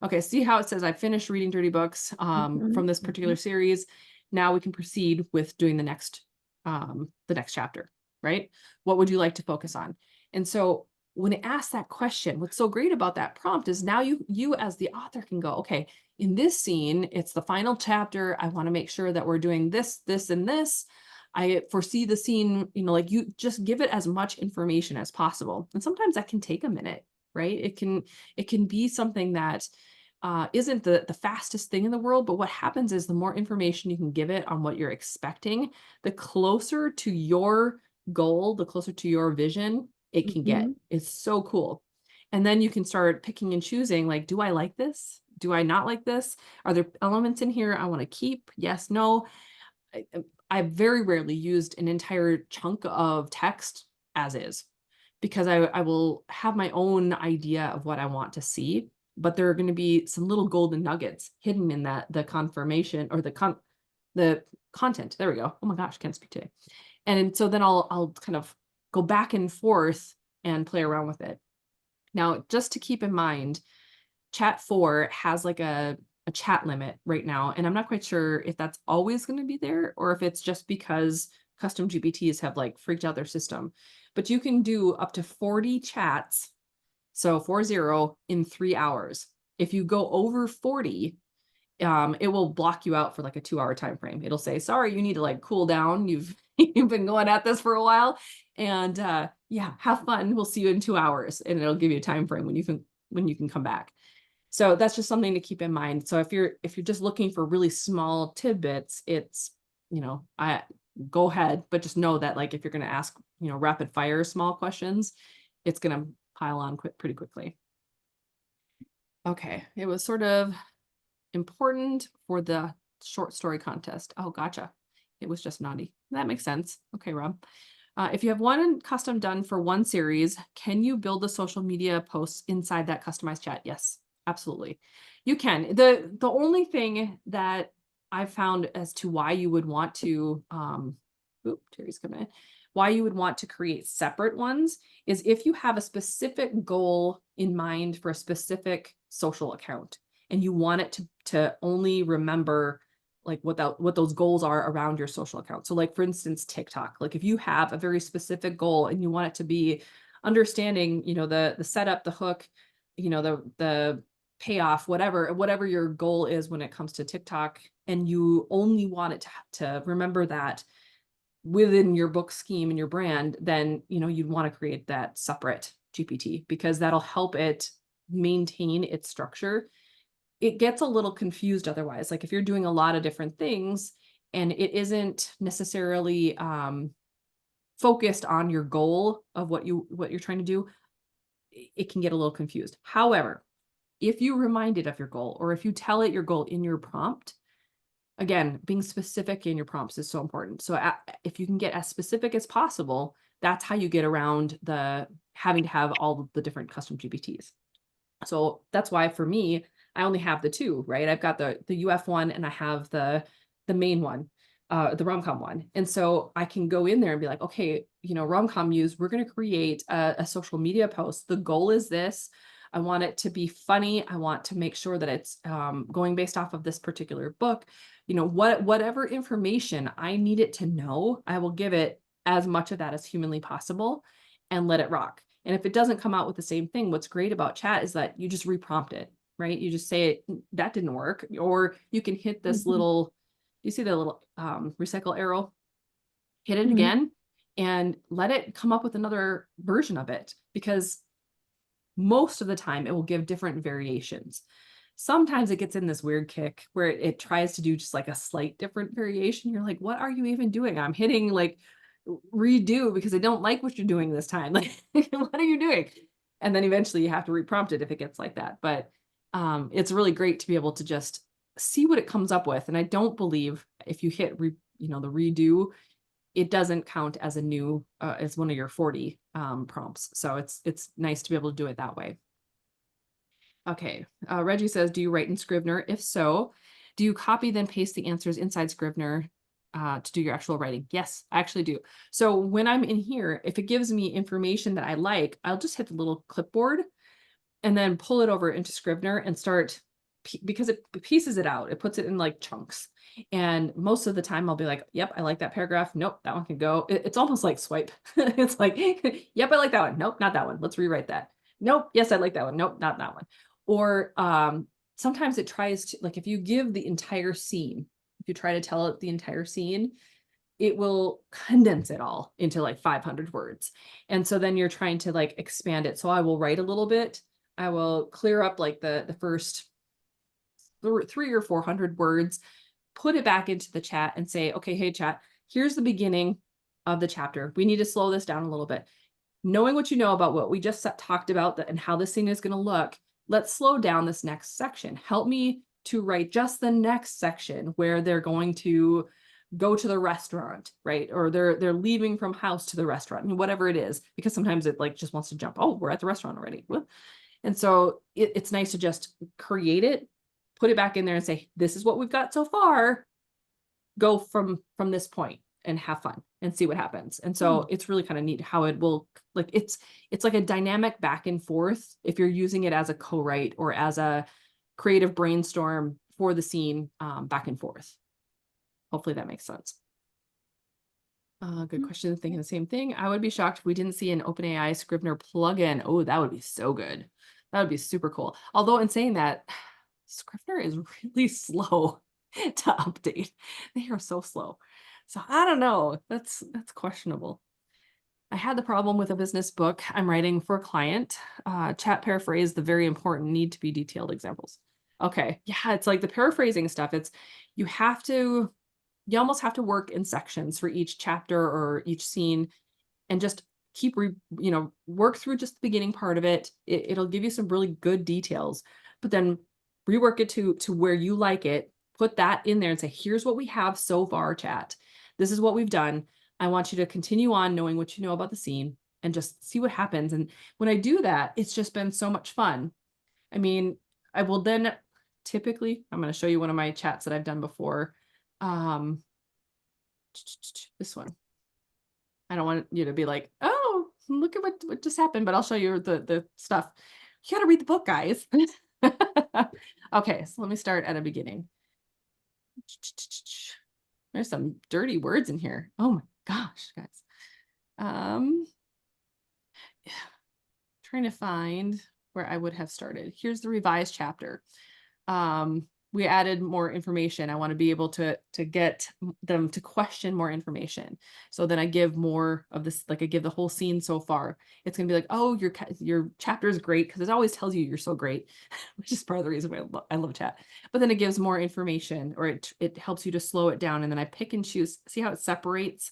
Okay, see how it says I finished reading Dirty Books from this particular series. Now we can proceed with doing the next chapter, right? What would you like to focus on? And so when it asks that question, what's so great about that prompt is now you as the author can go, okay, in this scene, it's the final chapter. I want to make sure that we're doing this, this, and this. I foresee the scene, like you just give it as much information as possible. And sometimes that can take a minute, right? It can be something that isn't the fastest thing in the world, but what happens is the more information you can give it on what you're expecting, the closer to your goal, the closer to your vision it can get. Mhm. It's so cool. And then you can start picking and choosing, like, do I like this? Do I not like this? Are there elements in here I want to keep? Yes, no. I've very rarely used an entire chunk of text as is because I will have my own idea of what I want to see, but there are going to be some little golden nuggets hidden in that the confirmation or the content. There we go. Oh my gosh, can't speak today. And so then I'll kind of go back and forth and play around with it. Now, just to keep in mind, Chat 4 has like a chat limit right now, and I'm not quite sure if that's always going to be there or if it's just because custom GPTs have like freaked out their system. But you can do up to 40 chats, so 40 in 3 hours. If you go over 40, it will block you out for like a 2 hour time frame. It'll say, sorry, you need to like cool down. You've you've been going at this for a while. And yeah, have fun. We'll see you in 2 hours. And it'll give you a time frame when you can come back. So that's just something to keep in mind. So if you're just looking for really small tidbits, it's, I go ahead, but just know that like if you're going to ask, rapid fire small questions, it's going to pile on pretty quickly. Okay. It was sort of important for the short story contest. Oh, gotcha. It was just naughty. That makes sense. Okay, Rob. If you have one custom done for one series, can you build the social media posts inside that customized chat? Yes, absolutely. You can. The only thing that I've found as to why you would want to, Terry's coming in, why you would want to create separate ones is if you have a specific goal in mind for a specific social account and you want it to only remember like what those goals are around your social account. So like for instance, TikTok, like if you have a very specific goal and you want it to be understanding, the setup, the hook, the payoff, whatever your goal is when it comes to TikTok, and you only want it to remember that within your book scheme and your brand, then you'd want to create that separate GPT because that'll help it maintain its structure. It gets a little confused otherwise. Like if you're doing a lot of different things and it isn't necessarily focused on your goal of what you're trying to do, it can get a little confused. However, if you remind it of your goal or if you tell it your goal in your prompt, again, being specific in your prompts is so important. So if you can get as specific as possible, that's how you get around the having to have all the different custom GPTs. So that's why for me, I only have the two, right? I've got the UF one and I have the main one, the rom-com one. And so I can go in there and be like, okay, rom-com muse, we're going to create a social media post. The goal is this. I want it to be funny. I want to make sure that it's going based off of this particular book. Whatever information I need it to know, I will give it as much of that as humanly possible and let it rock. And if it doesn't come out with the same thing, what's great about chat is that you just reprompt it, right? You just say that didn't work, or you can hit this Mhm. little, you see the little recycle arrow, hit it Mhm. again and let it come up with another version of it because most of the time it will give different variations. Sometimes it gets in this weird kick where it tries to do just like a slight different variation. You're like, what are you even doing? I'm hitting like redo because I don't like what you're doing this time. Like, what are you doing? And then eventually you have to reprompt it if it gets like that. But it's really great to be able to just see what it comes up with. And I don't believe if you hit the redo, it doesn't count as a new as one of your 40 prompts. So it's nice to be able to do it that way. Okay. Reggie says, do you write in Scrivener? If so, do you copy then paste the answers inside Scrivener to do your actual writing? Yes, I actually do. So when I'm in here, if it gives me information that I like, I'll just hit the little clipboard and then pull it over into Scrivener and start because it pieces it out. It puts it in like chunks. And most of the time I'll be like, yep, I like that paragraph. Nope, that one can go. It's almost like swipe. It's like, yep, I like that one. Nope, not that one. Let's rewrite that. Nope, yes, I like that one. Nope, not that one. Or sometimes it tries to, like, if you give the entire scene, if you try to tell it the entire scene, it will condense it all into like 500 words. And so then you're trying to like expand it. So I will write a little bit. I will clear up like the first 300 or 400 words, put it back into the chat and say, okay, hey chat, here's the beginning of the chapter. We need to slow this down a little bit. Knowing what you know about what we just talked about and how this scene is going to look, let's slow down this next section. Help me to write just the next section where they're going to go to the restaurant, right? Or they're leaving from house to the restaurant, and whatever it is, because sometimes it like just wants to jump. Oh, we're at the restaurant already. And so it's nice to just create it, put it back in there and say, this is what we've got so far. Go from this point and have fun and see what happens. And so it's really kind of neat how it will, like, it's like a dynamic back and forth if you're using it as a co-write or as a creative brainstorm for the scene, back and forth. Hopefully that makes sense. Good question. Thinking the same thing. I would be shocked if we didn't see an OpenAI Scrivener plugin. Oh, that would be so good. That would be super cool. Although in saying that, Scrivener is really slow to update. They are so slow. So I don't know. That's questionable. I had the problem with a business book I'm writing for a client. Chat paraphrase the very important need to be detailed examples. Okay. Yeah, it's like the paraphrasing stuff. You almost have to work in sections for each chapter or each scene and just keep, work through just the beginning part of it. It'll give you some really good details, but then rework it to where you like it, put that in there and say, here's what we have so far, chat. This is what we've done. I want you to continue on knowing what you know about the scene and just see what happens. And when I do that, it's just been so much fun. I mean, I will then typically, I'm going to show you one of my chats that I've done before. This one. I don't want you to be like, oh, look at what just happened, but I'll show you the stuff. You got to read the book, guys. Okay, so let me start at a beginning. There's some dirty words in here. Oh my gosh, guys. Trying to find where I would have started. Here's the revised chapter. We added more information. I want to be able to get them to question more information. So then I give more of this, like I give the whole scene so far. It's going to be like, oh, your chapter is great, because it always tells you you're so great, which is part of the reason why I love chat. But then it gives more information, or it helps you to slow it down. And then I pick and choose. See how it separates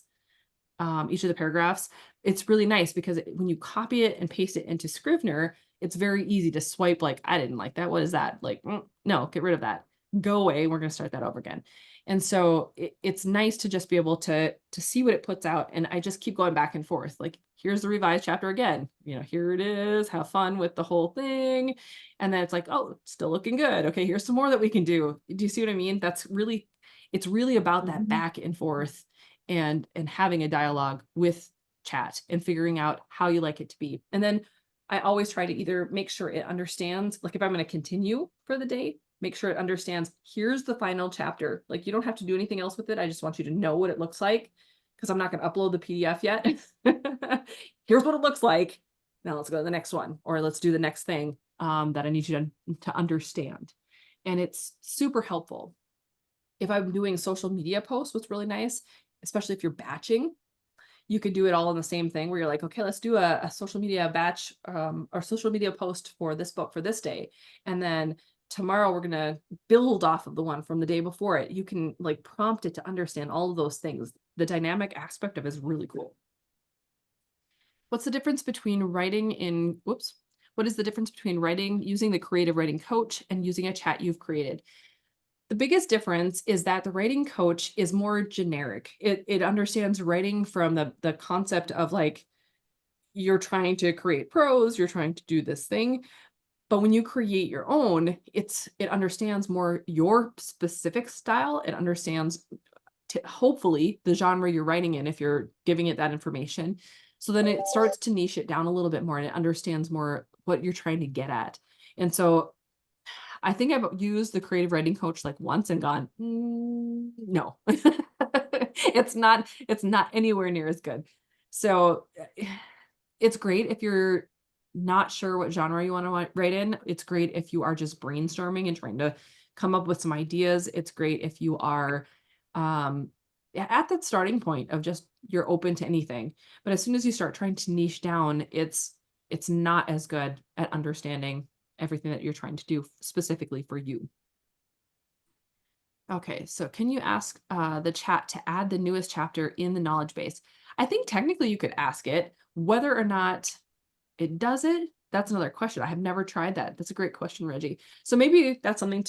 each of the paragraphs? It's really nice because when you copy it and paste it into Scrivener, it's very easy to swipe like, I didn't like that. What is that? Like, no, get rid of that. Go away. We're going to start that over again. And so it's nice to just be able to see what it puts out. And I just keep going back and forth. Like, here's the revised chapter again. Here it is. Have fun with the whole thing. And then it's like, oh, still looking good. Okay, here's some more that we can do. Do you see what I mean? It's really about that back and forth and having a dialogue with chat and figuring out how you like it to be. And then I always try to either make sure it understands, like if I'm going to continue for the day, make sure it understands, here's the final chapter. Like, you don't have to do anything else with it. I just want you to know what it looks like, because I'm not going to upload the PDF yet. Here's what it looks like. Now let's go to the next one, or let's do the next thing that I need you to understand. And it's super helpful. If I'm doing social media posts, what's really nice, especially if you're batching, you could do it all in the same thing where you're like, okay, let's do a social media batch or social media post for this book for this day. And then tomorrow we're going to build off of the one from the day before it. You can like prompt it to understand all of those things. The dynamic aspect of it is really cool. What's the difference between what is the difference between writing using the creative writing coach and using a chat you've created? The biggest difference is that the writing coach is more generic. It understands writing from the concept of like, you're trying to create prose, you're trying to do this thing. But when you create your own, it understands more your specific style. It understands hopefully the genre you're writing in if you're giving it that information. So then it starts to niche it down a little bit more, and it understands more what you're trying to get at. And so I think I've used the creative writing coach like once and gone, no, it's not anywhere near as good. So it's great if you're not sure what genre you want to write in. It's great if you are just brainstorming and trying to come up with some ideas. It's great if you are at that starting point of just you're open to anything. But as soon as you start trying to niche down, it's not as good at understanding everything that you're trying to do specifically for you. Okay, so can you ask the chat to add the newest chapter in the knowledge base? I think technically you could ask it. Whether or not it does it, that's another question. I have never tried that. That's a great question, Reggie. So maybe that's something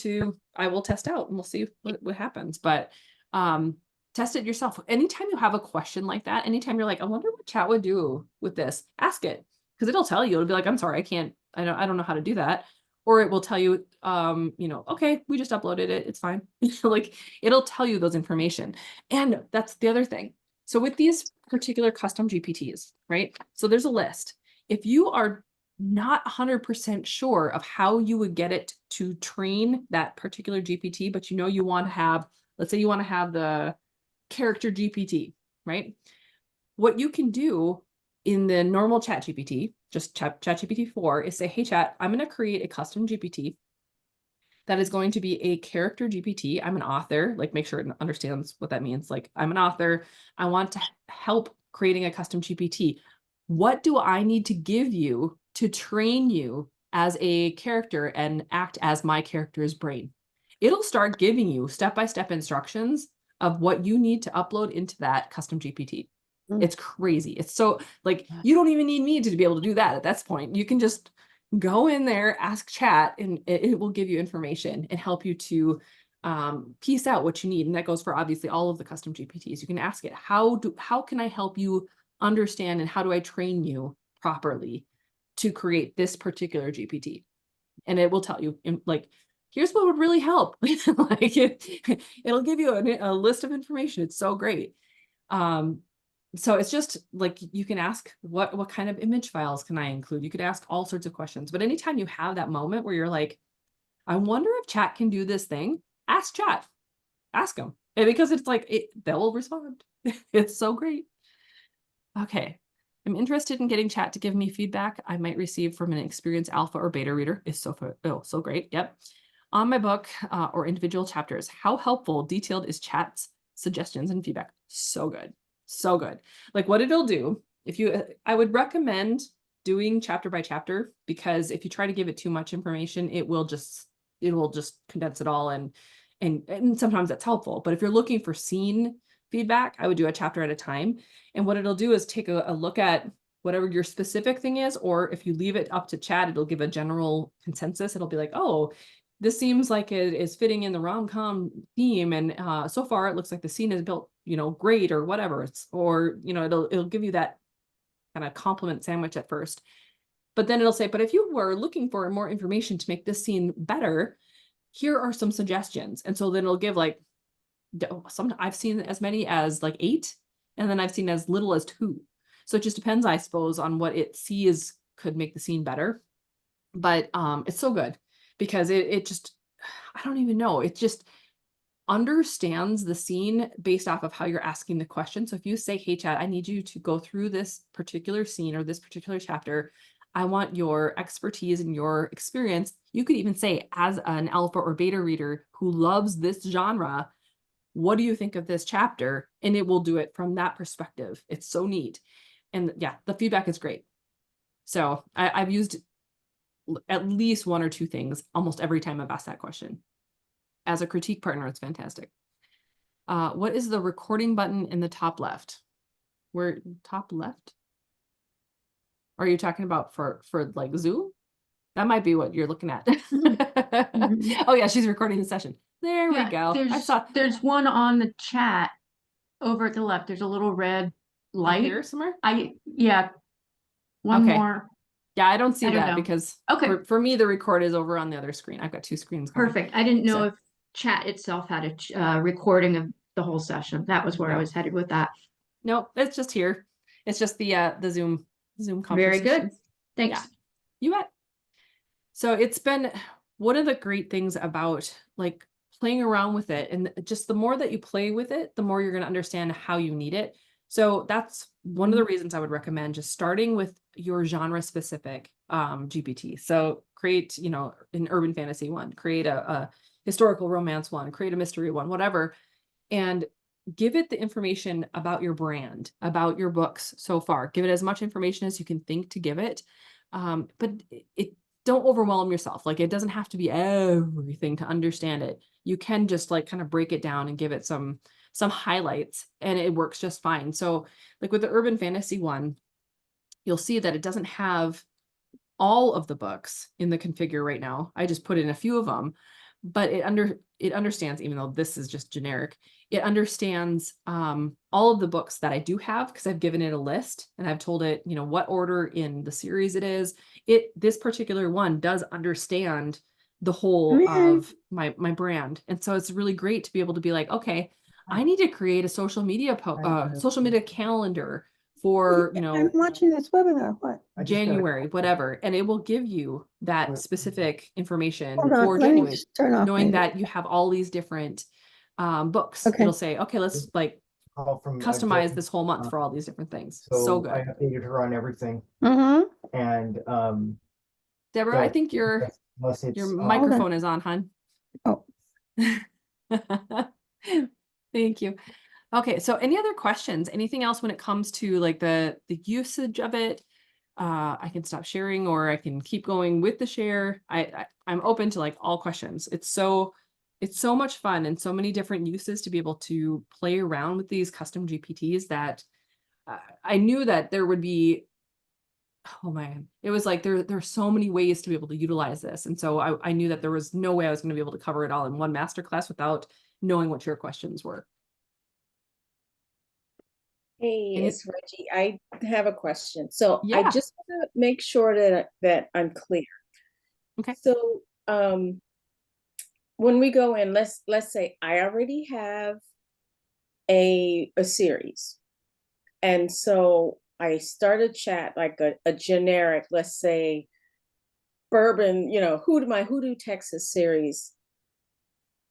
I will test out and we'll see what happens. But test it yourself. Anytime you have a question like that, anytime you're like, I wonder what chat would do with this, ask it. Because it'll tell you, it'll be like, I'm sorry, I don't know how to do that. Or it will tell you, okay, we just uploaded it. It's fine. Like it'll tell you those information. And that's the other thing. So with these particular custom GPTs, right? So there's a list. If you are not 100% sure of how you would get it to train that particular GPT, but you want to have, let's say you want to have the character GPT, right? What you can do in the normal ChatGPT, just ChatGPT 4, is say, hey, chat, I'm going to create a custom GPT that is going to be a character GPT. I'm an author, like make sure it understands what that means. Like I'm an author. I want to help creating a custom GPT. What do I need to give you to train you as a character and act as my character's brain? It'll start giving you step-by-step instructions of what you need to upload into that custom GPT. It's crazy. It's so like, you don't even need me to be able to do that at this point. You can just go in there, ask chat, and it will give you information and help you to piece out what you need. And that goes for obviously all of the custom GPTs. You can ask it, how can I help you understand and how do I train you properly to create this particular GPT? And it will tell you like, here's what would really help. Like it'll give you a list of information. It's so great. So it's just like, you can ask what kind of image files can I include? You could ask all sorts of questions, but anytime you have that moment where you're like, I wonder if chat can do this thing, ask chat, ask them. And because it's like, they will respond. It's so great. Okay. I'm interested in getting chat to give me feedback I might receive from an experienced alpha or beta reader. Is so great. Yep. On my book or individual chapters, how helpful, detailed is chat's suggestions and feedback? So good. So good. Like what it'll do, I would recommend doing chapter by chapter, because if you try to give it too much information, it will just condense it all. And sometimes that's helpful. But if you're looking for scene feedback, I would do a chapter at a time. And what it'll do is take a look at whatever your specific thing is, or if you leave it up to chat, it'll give a general consensus. It'll be like, oh, this seems like it is fitting in the rom-com theme. And so far it looks like the scene is built, great, or whatever. It'll give you that kind of compliment sandwich at first. But then it'll say, but if you were looking for more information to make this scene better, here are some suggestions. And so then it'll give like, I've seen as many as like 8, and then I've seen as little as 2. So it just depends, I suppose, on what it sees could make the scene better. But it's so good because it just, I don't even know, it just understands the scene based off of how you're asking the question. So if you say, hey chat, I need you to go through this particular scene or this particular chapter, I want your expertise and your experience. You could even say, as an alpha or beta reader who loves this genre, what do you think of this chapter? And it will do it from that perspective. It's so neat. And yeah, the feedback is great. So I've used at least 1 or 2 things almost every time I've asked that question. As a critique partner, it's fantastic. What is the recording button in the top left? Where top left? Are you talking about for like Zoom? That might be what you're looking at. Oh yeah, she's recording the session. There we go. There's one on the chat over at the left. There's a little red light. Here somewhere? One more. Yeah, I don't see that because for me, the record is over on the other screen. I've got 2 screens going. Perfect. I didn't know if chat itself had a recording of the whole session. That was where I was headed with that. No, it's just here. It's just the Zoom conversation. Very good. Thanks. Yeah, you bet. So it's been one of the great things about like playing around with it, and just the more that you play with it, the more you're going to understand how you need it. So that's one of the reasons I would recommend just starting with your genre specific GPT. So create, you know, an urban fantasy one, create a historical romance one, create a mystery one, whatever, and give it the information about your brand, about your books so far. Give it as much information as you can think to give it. But it don't overwhelm yourself. Like it doesn't have to be everything to understand it. You can just like kind of break it down and give it some highlights and it works just fine. So like with the urban fantasy one, you'll see that it doesn't have all of the books in the configure right now. I just put in a few of them, but it understands, even though this is just generic, it understands all of the books that I do have because I've given it a list and I've told it, you know, what order in the series it is. This particular one does understand the whole of my brand. And so it's really great to be able to be like, okay, I need to create a social media calendar for, you I'm know, watching this webinar. What? January, whatever, and it will give you that specific information Hold on, for let me January, just turn off knowing my. that you have all these different books. Okay. It'll say, okay, let's like Call from customize this whole month for all these different things. So So I good. updated her on everything, Mm-hmm. and Deborah, I but think your unless it's microphone is on, hon. Oh. Thank you. Okay, so any other questions? Anything else when it comes to like the usage of it? I can stop sharing or I can keep going with the share. I'm open to like all questions. It's so much fun and so many different uses to be able to play around with these custom GPTs that I knew that there would be, oh man, it was like there's so many ways to be able to utilize this. And so I knew that there was no way I was going to be able to cover it all in one masterclass without knowing what your questions were. Hey, And it's Reggie. I have a question. So I yeah, just want to make sure that I'm clear. okay. So when we go in, let's say I already have a series. And so I start a chat like a generic, let's say bourbon, you know, Hoodoo, Texas series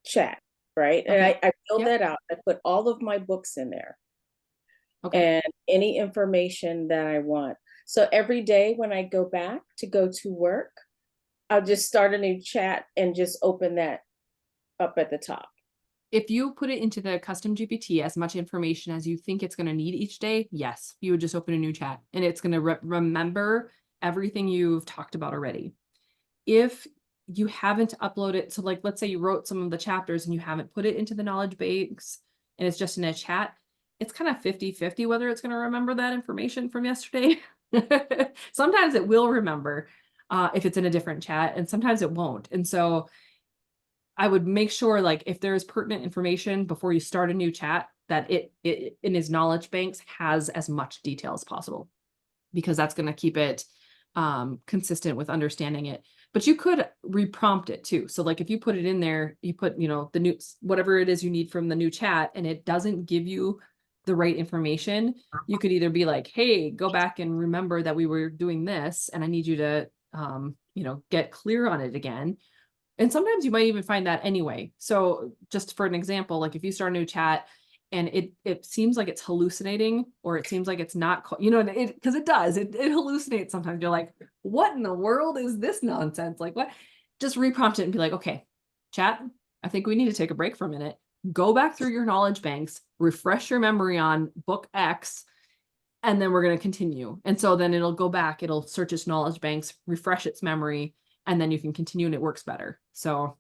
chat, right? And Okay. I build Yep. that out. I put all of my books in there. Okay. And any information that I want. So every day when I go back to go to work, I'll just start a new chat and just open that up at the top. If you put it into the custom GPT as much information as you think it's going to need each day, yes, you would just open a new chat and it's going to remember everything you've talked about already. If you haven't uploaded, so like, let's say you wrote some of the chapters and you haven't put it into the knowledge base and it's just in a chat, it's kind of 50-50 whether it's going to remember that information from yesterday. Sometimes it will remember if it's in a different chat and sometimes it won't. And so I would make sure like if there's pertinent information before you start a new chat that it in his knowledge banks has as much detail as possible, because that's going to keep it consistent with understanding it. But you could reprompt it too. So like if you put it in there, you put, you know, the new, whatever it is you need from the new chat and it doesn't give you the right information, you could either be like, hey, go back and remember that we were doing this and I need you to you know, get clear on it again. And sometimes you might even find that anyway. So just for an example, like if you start a new chat and it seems like it's hallucinating or it seems like it's not, you know, because it does, it hallucinates sometimes. You're like, what in the world is this nonsense? Like what? Just reprompt it and be like, okay, chat, I think we need to take a break for a minute. Go back through your knowledge banks, refresh your memory on book X, and then we're going to continue. And so then it'll go back, it'll search its knowledge banks, refresh its memory, and then you can continue and it works better. So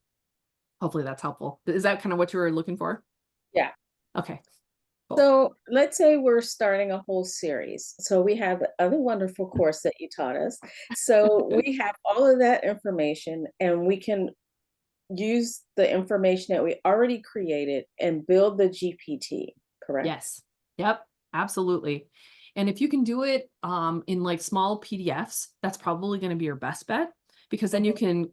hopefully that's helpful. Is that kind of what you were looking for? Yeah. Okay. Cool. So let's say we're starting a whole series. So we have the other wonderful course that you taught us. So we have all of that information and we can use the information that we already created and build the GPT, correct? Yes. Yep. Absolutely. And if you can do it in like small PDFs, that's probably going to be your best bet, because then you can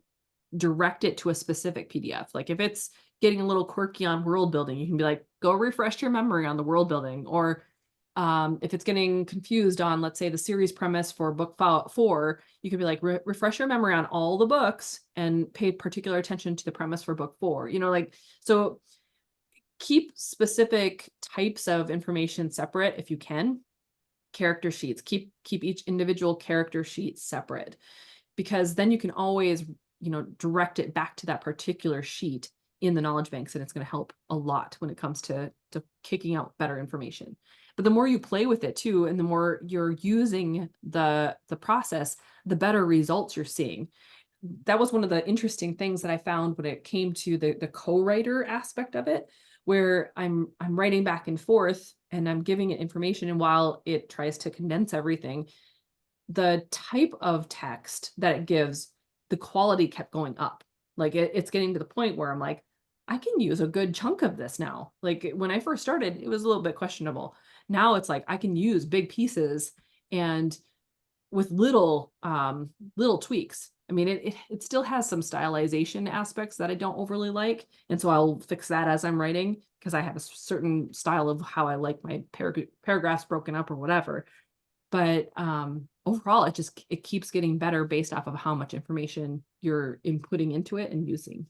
direct it to a specific PDF. Like if it's getting a little quirky on world building, you can be like, go refresh your memory on the world building, or If it's getting confused on, let's say, the series premise for book 4, you could be like, refresh your memory on all the books and pay particular attention to the premise for book 4. Like, so keep specific types of information separate if you can. Character sheets, keep each individual character sheet separate, because then you can always, direct it back to that particular sheet in the knowledge banks, and it's going to help a lot when it comes to kicking out better information. But the more you play with it too, and the more you're using the process, the better results you're seeing. That was one of the interesting things that I found when it came to the co-writer aspect of it, where I'm writing back and forth and I'm giving it information, and while it tries to condense everything, the type of text that it gives, the quality kept going up. Like it's getting to the point where I'm like, I can use a good chunk of this now. Like when I first started, it was a little bit questionable. Now it's like I can use big pieces and with little tweaks. I mean, it still has some stylization aspects that I don't overly like. And so I'll fix that as I'm writing, because I have a certain style of how I like my paragraphs broken up or whatever. But overall, it keeps getting better based off of how much information you're inputting into it and using.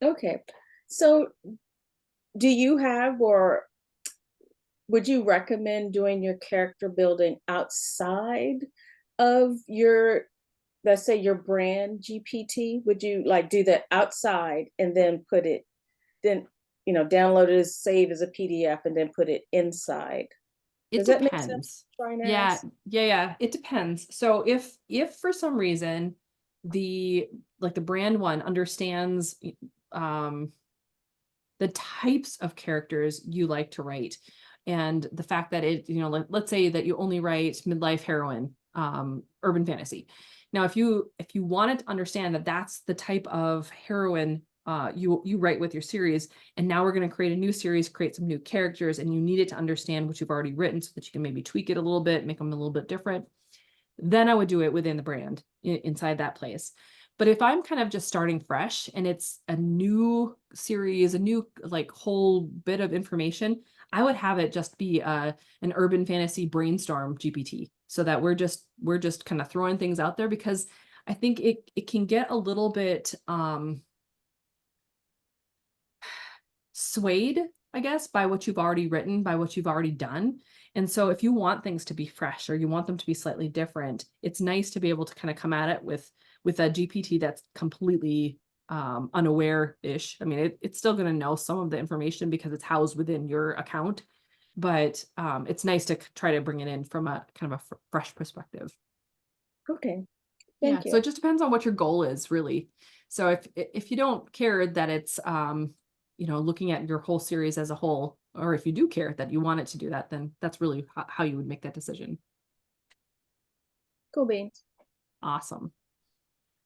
Okay. So do you have, or would you recommend doing your character building outside of your, let's say, your brand GPT? Would you like do that outside and then put it, then, download it as save as a PDF and then put it inside? It Does that make depends. sense? Trying to Yeah, ask? yeah. It depends. So if for some reason the brand one understands the types of characters you like to write, and the fact that it, let's say that you only write midlife heroine, urban fantasy. Now, if you wanted to understand that that's the type of heroine you write with your series, and now we're going to create a new series, create some new characters, and you need it to understand what you've already written so that you can maybe tweak it a little bit, make them a little bit different, then I would do it within the brand inside that place. But if I'm kind of just starting fresh and it's a new series, a new whole bit of information, I would have it just be an urban fantasy brainstorm GPT, so that we're just kind of throwing things out there, because I think it can get a little bit swayed, I guess, by what you've already written, by what you've already done. And so if you want things to be fresh, or you want them to be slightly different, it's nice to be able to kind of come at it with a GPT that's completely unaware-ish. I mean, it's still going to know some of the information because it's housed within your account, but it's nice to try to bring it in from a kind of a fresh perspective. Okay. Yeah, Thank you. so it just depends on what your goal is, really. So if you don't care that it's looking at your whole series as a whole, or if you do care that you want it to do that, then that's really how you would make that decision. Cool beans. Awesome.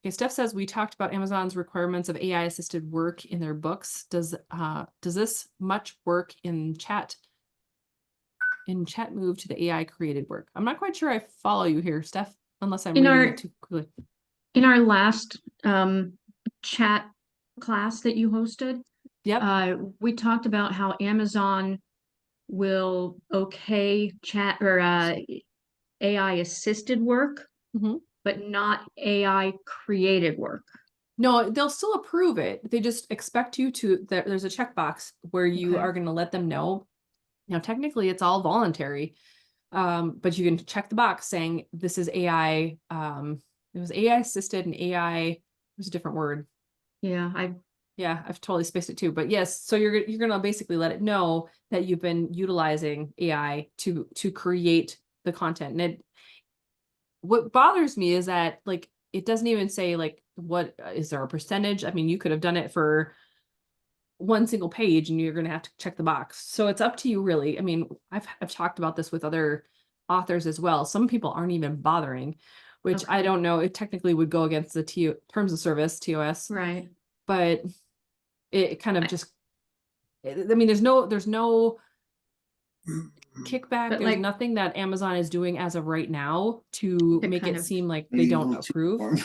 Okay, Steph says, we talked about Amazon's requirements of AI assisted work in their books. Does this much work in chat move to the AI created work? I'm not quite sure I follow you here, Steph, unless I'm reading it too quickly. In our last chat class that you hosted, we talked about how Amazon will okay chat or AI assisted work, but not AI created work. No, they'll still approve it. They just expect you to, there's a checkbox where you are going to let them know. Now, technically it's all voluntary, but you can check the box saying this is AI. It was AI assisted and AI, it was a different word. Yeah, I've totally spaced it too. But yes, so you're going to basically let it know that you've been utilizing AI to create the content. And what bothers me is that it doesn't even say what is there a percentage? I mean, you could have done it for one single page and you're going to have to check the box. So it's up to you, really. I mean, I've talked about this with other authors as well. Some people aren't even bothering, which I don't know. It technically would go against the terms of service, TOS. right. But it kind of just, I mean, there's no kickback. But there's nothing that Amazon is doing as of right now to make it seem like they don't approve.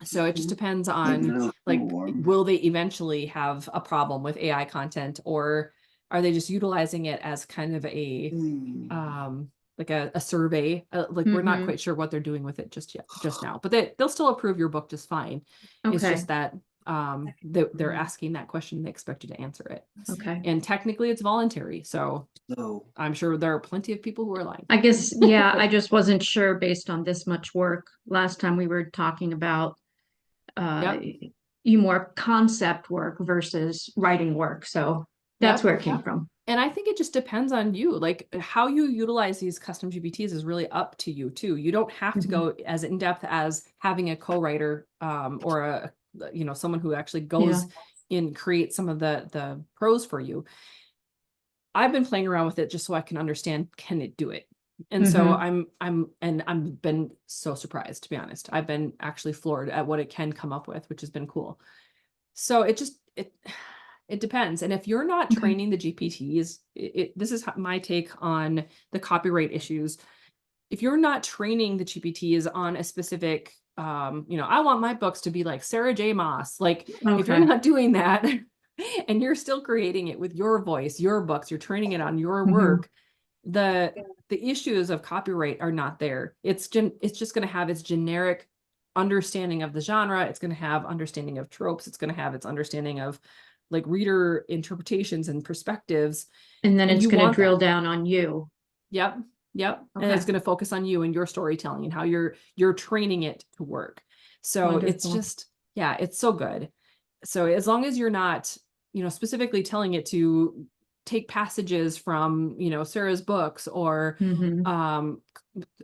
So it just depends on will they eventually have a problem with AI content, or Are they just utilizing it as kind of a like a survey? Like we're not Mhm. quite sure what they're doing with it just now, but they'll still approve your book just fine. It's Okay. just that they're asking that question, they expect you to answer it. Okay. And technically it's voluntary, so I'm sure there are plenty of people who are lying. I guess, yeah, I just wasn't sure based on this much work. Last time we were talking about Yep. you more concept work versus writing work. So that's Yep. where it came from. And I think it just depends on you. Like how you utilize these custom GPTs is really up to you too. You don't have to go as in depth as having a co-writer or a someone who actually goes and creates some of the prose for you. I've been playing around with it just so I can understand, can it do it? And so I've been so surprised, to be honest. I've been actually floored at what it can come up with, which has been cool. So it depends. And if you're not Okay. training the GPTs, this is my take on the copyright issues. If you're not training the GPTs on a specific, I want my books to be like Sarah J. Maas. Like if you're Okay. not doing that and you're still creating it with your voice, your books, you're training it on your work, the issues of copyright are not there. It's just going to have its generic understanding of the genre. It's going to have understanding of tropes. It's going to have its understanding of like reader interpretations and perspectives. And then And it's you going to want drill that. down on you. Yep. And Okay. it's going to focus on you and your storytelling and how you're training it to work. So it's Wonderful. just, yeah, it's so good. So as long as you're not, specifically telling it to take passages from, Sarah's books or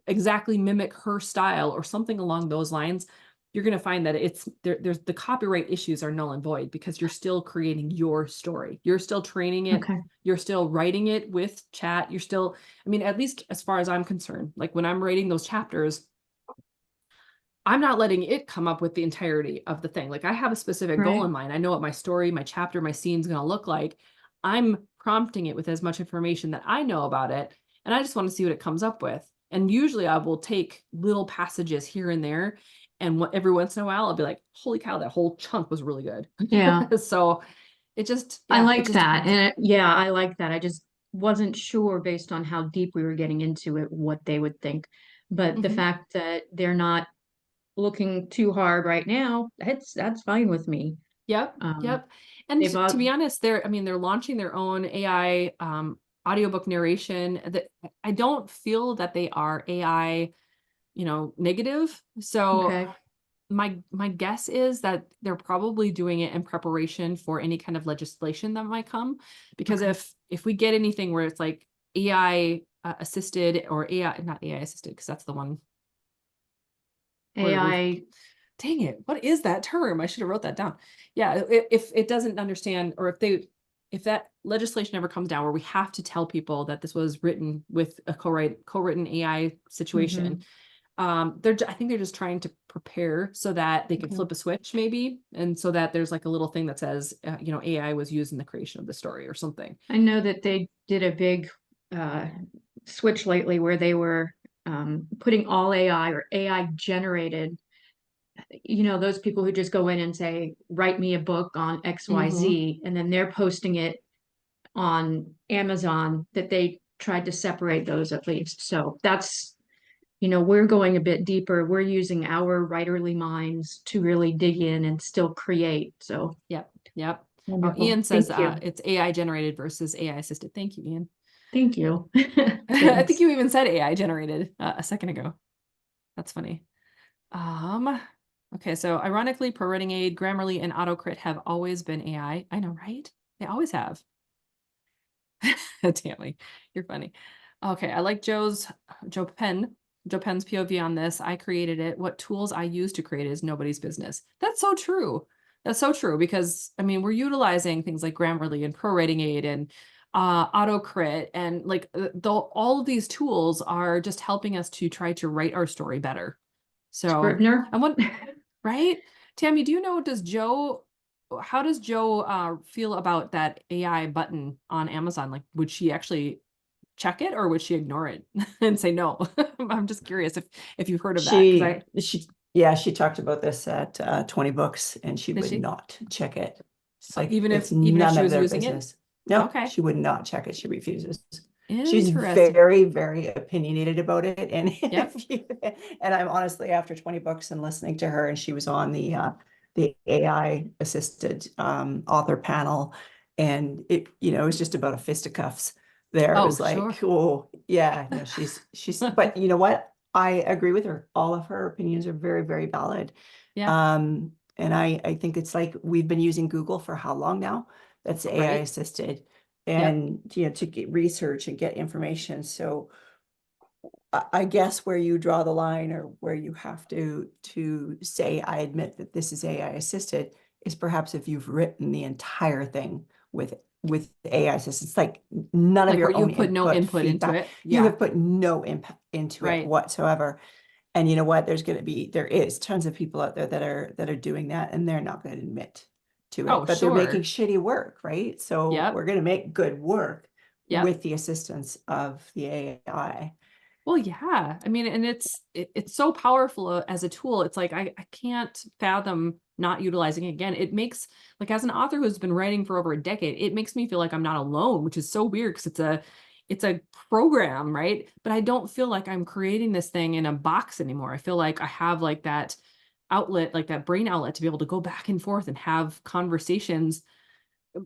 exactly mimic her style or something along those lines, you're going to find that there's the copyright issues are null and void because you're still creating your story. You're still training it. Okay. You're still writing it with chat. You're still, at least as far as I'm concerned, like when I'm writing those chapters, I'm not letting it come up with the entirety of the thing. Like I have a specific goal Right. in mind. I know what my story, my chapter, my scene is going to look like. I'm prompting it with as much information that I know about it. And I just want to see what it comes up with. And usually I will take little passages here and there. And every once in a while, I'll be like, holy cow, that whole chunk was really good. Yeah. So it just, I it like just that. depends. And I like that. I just wasn't sure based on how deep we were getting into it, what they would think. But the Mhm. fact that they're not looking too hard right now, that's fine with me. Yep. Um, Yep. And they've to be honest, they're launching their own AI audiobook narration that I don't feel that they are AI, negative. So okay. my guess is that they're probably doing it in preparation for any kind of legislation that might come. Because Okay. if we get anything where it's like AI assisted or not AI assisted, because that's the one where AI. dang it, what is that term? I should have wrote that down. Yeah, if it doesn't understand, or if that legislation ever comes down where we have to tell people that this was written with a co-written AI situation, I think they're just trying to prepare so that they can Okay. flip a switch maybe, and so that there's like a little thing that says, AI was used in the creation of the story or something. I know that they did a big switch lately where they were putting all AI or AI generated, those people who just go in and say, write me a book on XYZ, and then they're posting it on Amazon, that they tried to separate those at least. So that's, we're going a bit deeper. We're using our writerly minds to really dig in and still create. So Yep. Oh, wonderful. Ian says Thank you. it's AI generated versus AI assisted. Thank you, Ian. Thank you. I Thanks. think you even said AI generated a second ago. That's funny. Okay, so ironically, ProWriting Aid, Grammarly, and AutoCrit have always been AI. I know, right? They always have. Tammy, you're funny. Okay, I like Joe Penn's POV on this. I created it. What tools I use to create it is nobody's business. That's so true. That's so true because we're utilizing things like Grammarly and ProWriting Aid and AutoCrit, and like all of these tools are just helping us to try to write our story better. So Scrivener. I want, right? Tammy, do you know, how does Joe feel about that AI button on Amazon? Like, would she actually check it or would she ignore it and say no? I'm just curious if you've heard of that. She talked about this at 20 Books and she Did would she? not check it. It's like Even it's if none she of was their using it? business. No, Okay. she would not check it. She refuses. She's Interesting. very, very opinionated about it. And Yep. and I'm honestly, after 20 books and listening to her, and she was on the AI assisted author panel, and it, it was just about a fisticuffs there. It Oh, was like, sure. oh yeah, no, she's but you know what? I agree with her. All of her opinions are very, very valid. Yeah. And I think it's like we've been using Google for how long now? That's AI Right. assisted, Yep. and to get research and get information. So I guess where you draw the line, or where you have to say, I admit that this is AI assisted, is perhaps if you've written the entire thing with AI assistance, like none of Like where your you own put no input into feedback. it. You Yeah. have put no input into it Right. whatsoever. And you know what? There is tons of people out there that are doing that, and they're not going to admit to it, Oh, but they're making sure. shitty work, right? So Yep. we're going to make good work Yep. with the assistance of the AI. Well, yeah. I mean, and it's so powerful as a tool. It's like I can't fathom not utilizing it again. It makes, like, as an author who's been writing for over a decade, it makes me feel like I'm not alone, which is so weird because it's a program, right? But I don't feel like I'm creating this thing in a box anymore. I feel like I have like that outlet, like that brain outlet, to be able to go back and forth and have conversations.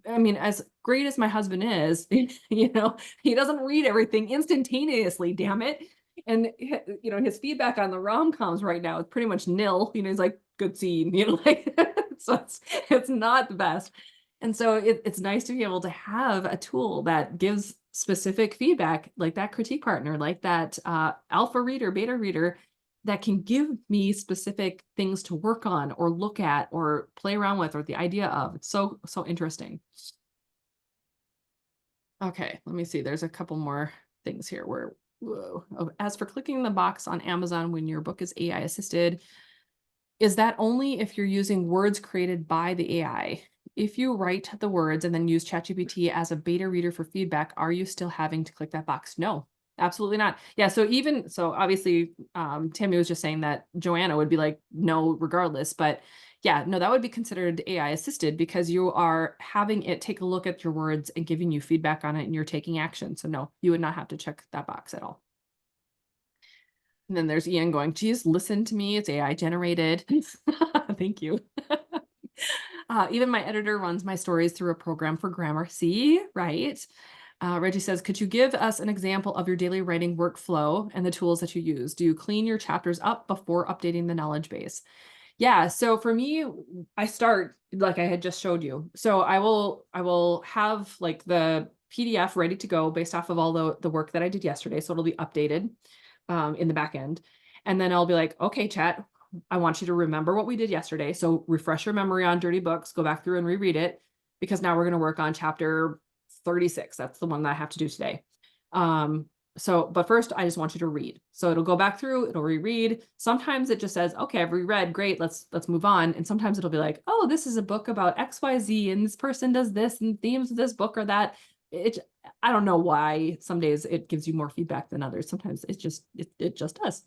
I mean, as great as my husband is, he doesn't read everything instantaneously, damn it. And his feedback on the rom-coms right now is pretty much nil. He's like, good scene, like, so it's not the best. And so it's nice to be able to have a tool that gives specific feedback, like that critique partner, like that alpha reader, beta reader, that can give me specific things to work on or look at or play around with, or the idea of. It's so interesting. Okay, let me see. There's a couple more things here where, whoa. Oh, as for clicking the box on Amazon when your book is AI assisted, is that only if you're using words created by the AI? If you write the words and then use ChatGPT as a beta reader for feedback, are you still having to click that box? No, absolutely not. Yeah, so obviously, Tammy was just saying that Joanna would be like, no, regardless. But yeah, no, that would be considered AI assisted because you are having it take a look at your words and giving you feedback on it, and you're taking action. So no, you would not have to check that box at all. And then there's Ian going, geez, listen to me. It's AI generated. Thank you. Even my editor runs my stories through a program for grammar. See, right? Reggie says, could you give us an example of your daily writing workflow and the tools that you use? Do you clean your chapters up before updating the knowledge base? Yeah. So for me, I start like I had just showed you. So I will have like the PDF ready to go based off of all the work that I did yesterday. So it'll be updated in the back end. And then I'll be like, okay, chat, I want you to remember what we did yesterday. So refresh your memory on dirty books, go back through and reread it, because now we're going to work on chapter 36. That's the one that I have to do today. But first I just want you to read. So it'll go back through, it'll reread. Sometimes it just says, okay, I've reread, great, let's move on. And sometimes it'll be like, oh, this is a book about XYZ and this person does this and themes of this book or that. I don't know why some days it gives you more feedback than others. Sometimes it just does.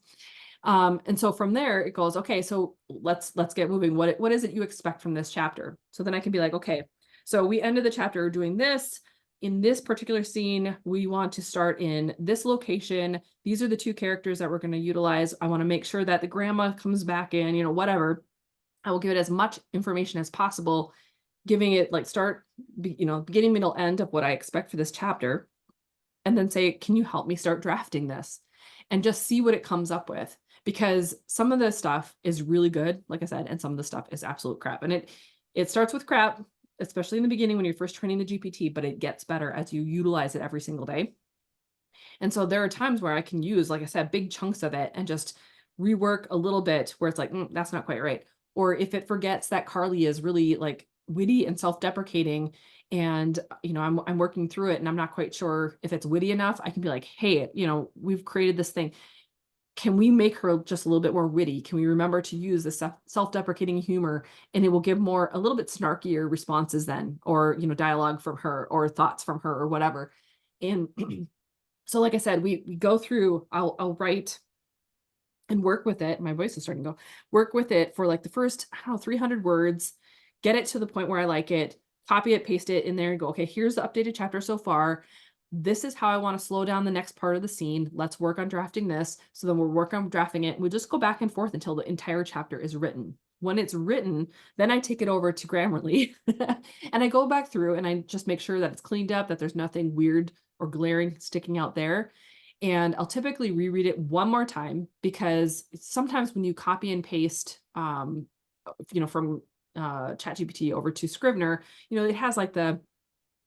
And so from there it goes, okay, so let's get moving. What is it you expect from this chapter? So then I can be like, okay, so we ended the chapter doing this. In this particular scene, we want to start in this location. These are the two characters that we're going to utilize. I want to make sure that the grandma comes back in, whatever. I will give it as much information as possible, giving it like beginning, middle, end of what I expect for this chapter. And then say, can you help me start drafting this? And just see what it comes up with. Because some of the stuff is really good, like I said, and some of the stuff is absolute crap. And it starts with crap, especially in the beginning when you're first training the GPT, but it gets better as you utilize it every single day. And so there are times where I can use, like I said, big chunks of it and just rework a little bit where it's like, that's not quite right. Or if it forgets that Carly is really like witty and self-deprecating, and I'm working through it and I'm not quite sure if it's witty enough, I can be like, hey, we've created this thing. Can we make her just a little bit more witty? Can we remember to use the self-deprecating humor, and it will give a little bit snarkier responses then, or, dialogue from her or thoughts from her or whatever. And so, like I said, we go through, I'll write and work with it. My voice is starting to go. Work with it for like the first, 300 words, get it to the point where I like it, copy it, paste it in there and go, okay, here's the updated chapter so far. This is how I want to slow down the next part of the scene. Let's work on drafting this. So then we'll work on drafting it. We'll just go back and forth until the entire chapter is written. When it's written, then I take it over to Grammarly and I go back through and I just make sure that it's cleaned up, that there's nothing weird or glaring sticking out there. And I'll typically reread it one more time, because sometimes when you copy and paste, from ChatGPT over to Scrivener, it has like that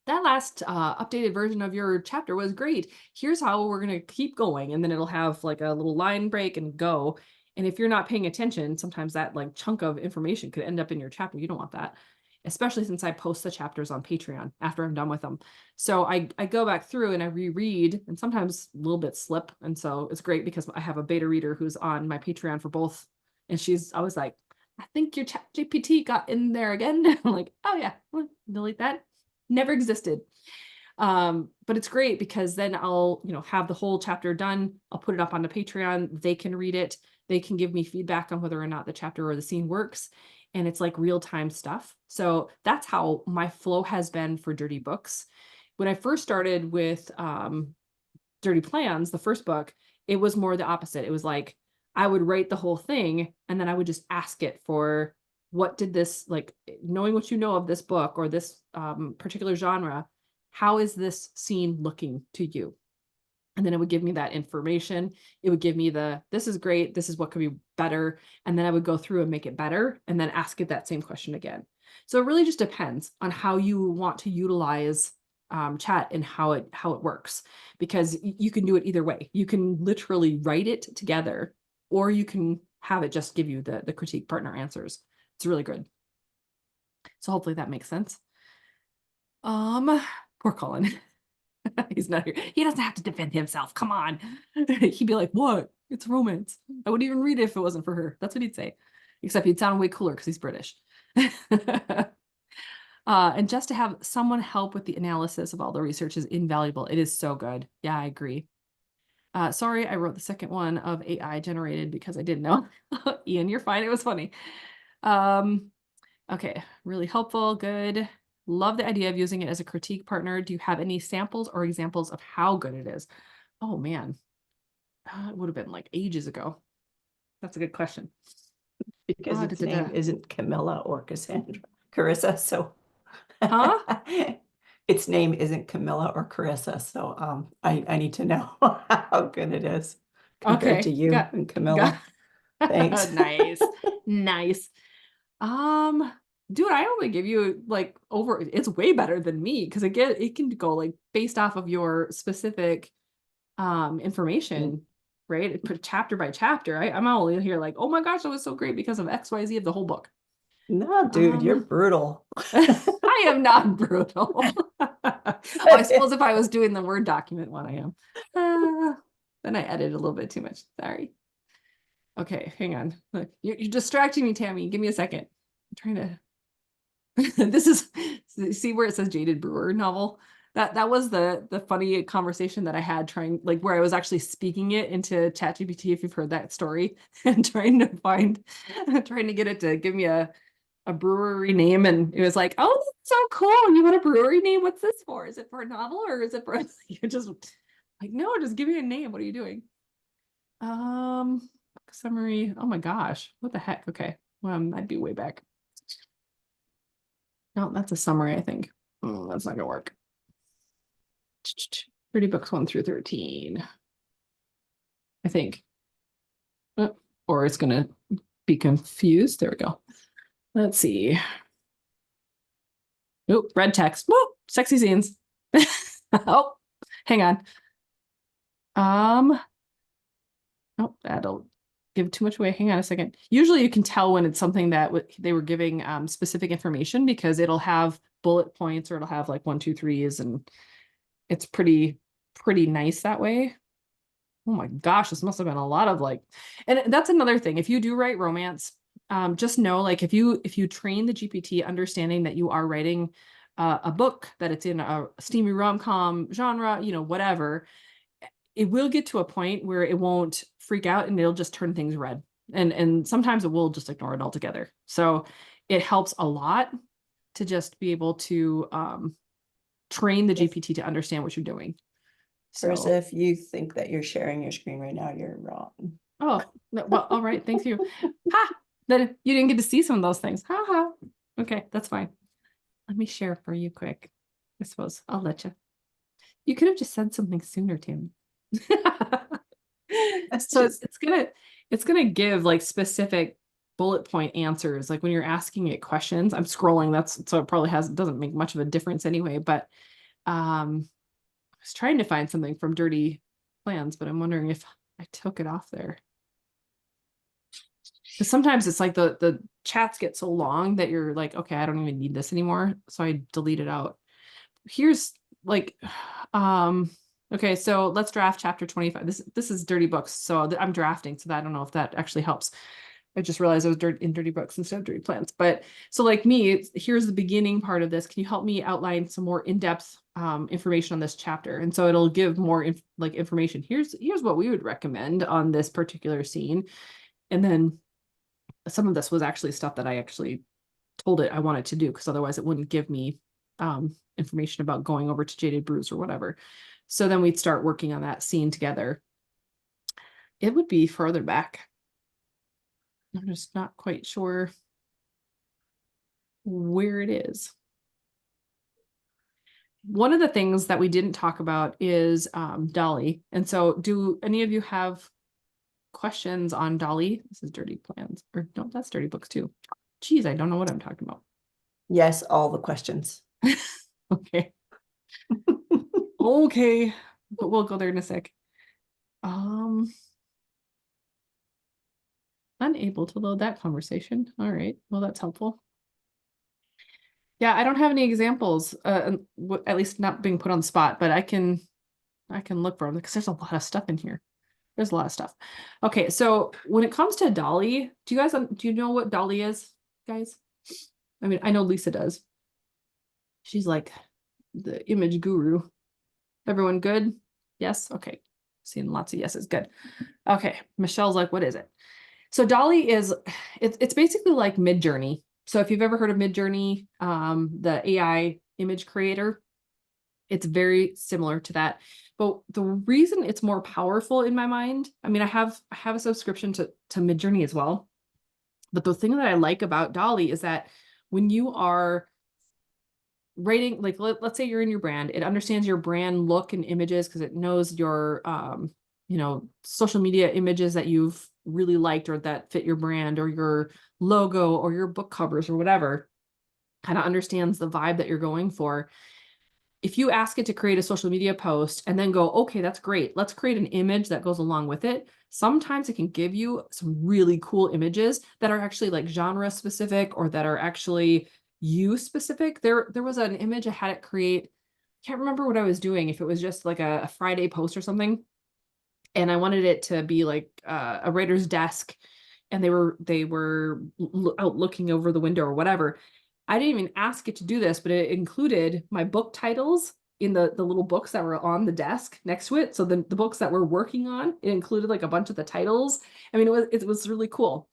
last updated version of your chapter was great. Here's how we're going to keep going. And then it'll have like a little line break and go. And if you're not paying attention, sometimes that like chunk of information could end up in your chapter. You don't want that, especially since I post the chapters on Patreon after I'm done with them. So I go back through and I reread, and sometimes a little bit slip. And so it's great because I have a beta reader who's on my Patreon for both. And I was like, I think your ChatGPT got in there again. I'm like, oh yeah, well, delete that. Never existed. But it's great because then I'll, have the whole chapter done. I'll put it up on the Patreon. They can read it. They can give me feedback on whether or not the chapter or the scene works. And it's like real-time stuff. So that's how my flow has been for Dirty Books. When I first started with Dirty Plans, the first book, it was more the opposite. It was like, I would write the whole thing and then I would just ask it for, what did this, like, knowing what you know of this book or this particular genre, how is this scene looking to you? And then it would give me that information. It would give me this is great. This is what could be better. And then I would go through and make it better and then ask it that same question again. So it really just depends on how you want to utilize chat and how it works, because you can do it either way. You can literally write it together, or you can have it just give you the critique partner answers. It's really good. So hopefully that makes sense. Poor Colin. He's not here. He doesn't have to defend himself. Come on. He'd be like, what? It's romance. I wouldn't even read it if it wasn't for her. That's what he'd say. Except he'd sound way cooler because he's British. And just to have someone help with the analysis of all the research is invaluable. It is so good. Yeah, I agree. Sorry, I wrote the second one of AI generated because I didn't know. Ian, you're fine. It was funny. Okay, really helpful. Good. Love the idea of using it as a critique partner. Do you have any samples or examples of how good it is? Oh man, it would have been like ages ago. That's a good question. Because its name isn't Camilla or Carissa, so. Huh? Its name isn't Camilla or Carissa, so I need to know how good it is compared to you and Camilla. Thanks. Nice. Nice. Dude, I only give you like it's way better than me, because it can go like based off of your specific information, right? It put chapter by chapter. I'm only here like, oh my gosh, that was so great because of XYZ of the whole book. No, dude, you're brutal. I am not brutal. I suppose if I was doing the Word document one, I am. Then I edited a little bit too much. Sorry. Okay, hang on. Look, you're distracting me, Tammy. Give me a second. I'm trying to. This is, see where it says Jaded Brewer novel? That was the funny conversation that I had where I was actually speaking it into ChatGPT, if you've heard that story, and trying to get it to give me a brewery name, and it was like, oh, that's so cool. You want a brewery name? What's this for? Is it for a novel or is it for you're just like, no, just give me a name. What are you doing? Summary. Oh my gosh, what the heck? Okay, I'd be way back. No, that's a summary, I think. That's not gonna work. Pretty books 1 through 13, I think. Or it's gonna be confused. There we go. Let's see. Oh, red text. Whoa, sexy scenes. Oh, hang on. Oh, that'll give too much away. Hang on a second. Usually you can tell when it's something that they were giving specific information, because it'll have bullet points, or it'll have like 1, 2, 3s, and it's pretty nice that way. Oh my gosh, this must have been a lot of and that's another thing. If you do write romance, just know, like, if you train the GPT understanding that you are writing a book, that it's in a steamy rom-com genre, whatever, it will get to a point where it won't freak out and it'll just turn things red. And sometimes it will just ignore it altogether. So it helps a lot. to just be able to train the GPT to understand what you're doing. Carissa, So, if you think that you're sharing your screen right now, you're wrong. oh, well, all right. Thank you. Ha! Then you didn't get to see some of those things. Ha ha. Okay, that's fine. Let me share for you quick. I suppose I'll let you. You could have just said something sooner, Tim. So it's gonna give like specific bullet point answers. Like when you're asking it questions, I'm scrolling. So it probably doesn't make much of a difference anyway. But I was trying to find something from Dirty Plans, but I'm wondering if I took it off there. Because sometimes it's like the chats get so long that you're like, okay, I don't even need this anymore. So I delete it out. Here's like, okay, so let's draft chapter 25. This is Dirty Books. So I'm drafting. So I don't know if that actually helps. I just realized I was in Dirty Books instead of Dirty Plans. But so like me, here's the beginning part of this. Can you help me outline some more in-depth information on this chapter? And so it'll give more information. Here's what we would recommend on this particular scene. And then some of this was actually stuff that I actually told it I wanted to do, because otherwise it wouldn't give me information about going over to Jaded Brews or whatever. So then we'd start working on that scene together. It would be further back. I'm just not quite sure where it is. One of the things that we didn't talk about is Dolly. And so do any of you have questions on Dolly? This is Dirty Plans. Or no, that's Dirty Books too. Geez, I don't know what I'm talking about. Yes, all the questions. Okay. Okay, but we'll go there in a sec. Unable to load that conversation. All right, well, that's helpful. Yeah, I don't have any examples, at least not being put on the spot, but I can look for them because there's a lot of stuff in here. There's a lot of stuff. Okay, so when it comes to Dolly, do you know what Dolly is, guys? I mean, I know Lisa does. She's like the image guru. Everyone good? Yes? Okay. Seeing lots of yeses. Good. Okay. Michelle's like, what is it? So Dolly it's basically like Midjourney. So if you've ever heard of Midjourney, the AI image creator, it's very similar to that. But the reason it's more powerful in my mind, I mean, I have a subscription to Midjourney as well. But the thing that I like about Dolly is that when you are writing, like let's say you're in your brand, it understands your brand look and images because it knows your social media images that you've really liked or that fit your brand or your logo or your book covers or whatever. Kind of understands the vibe that you're going for. If you ask it to create a social media post and then go, okay, that's great, let's create an image that goes along with it. Sometimes it can give you some really cool images that are actually like genre specific or that are actually you specific. There was an image I had it create. Can't remember what I was doing, if it was just like a Friday post or something. And I wanted it to be like a writer's desk and they were out looking over the window or whatever. I didn't even ask it to do this, but it included my book titles in the little books that were on the desk next to it. So the books that we're working on, it included like a bunch of the titles. I mean, it was really cool.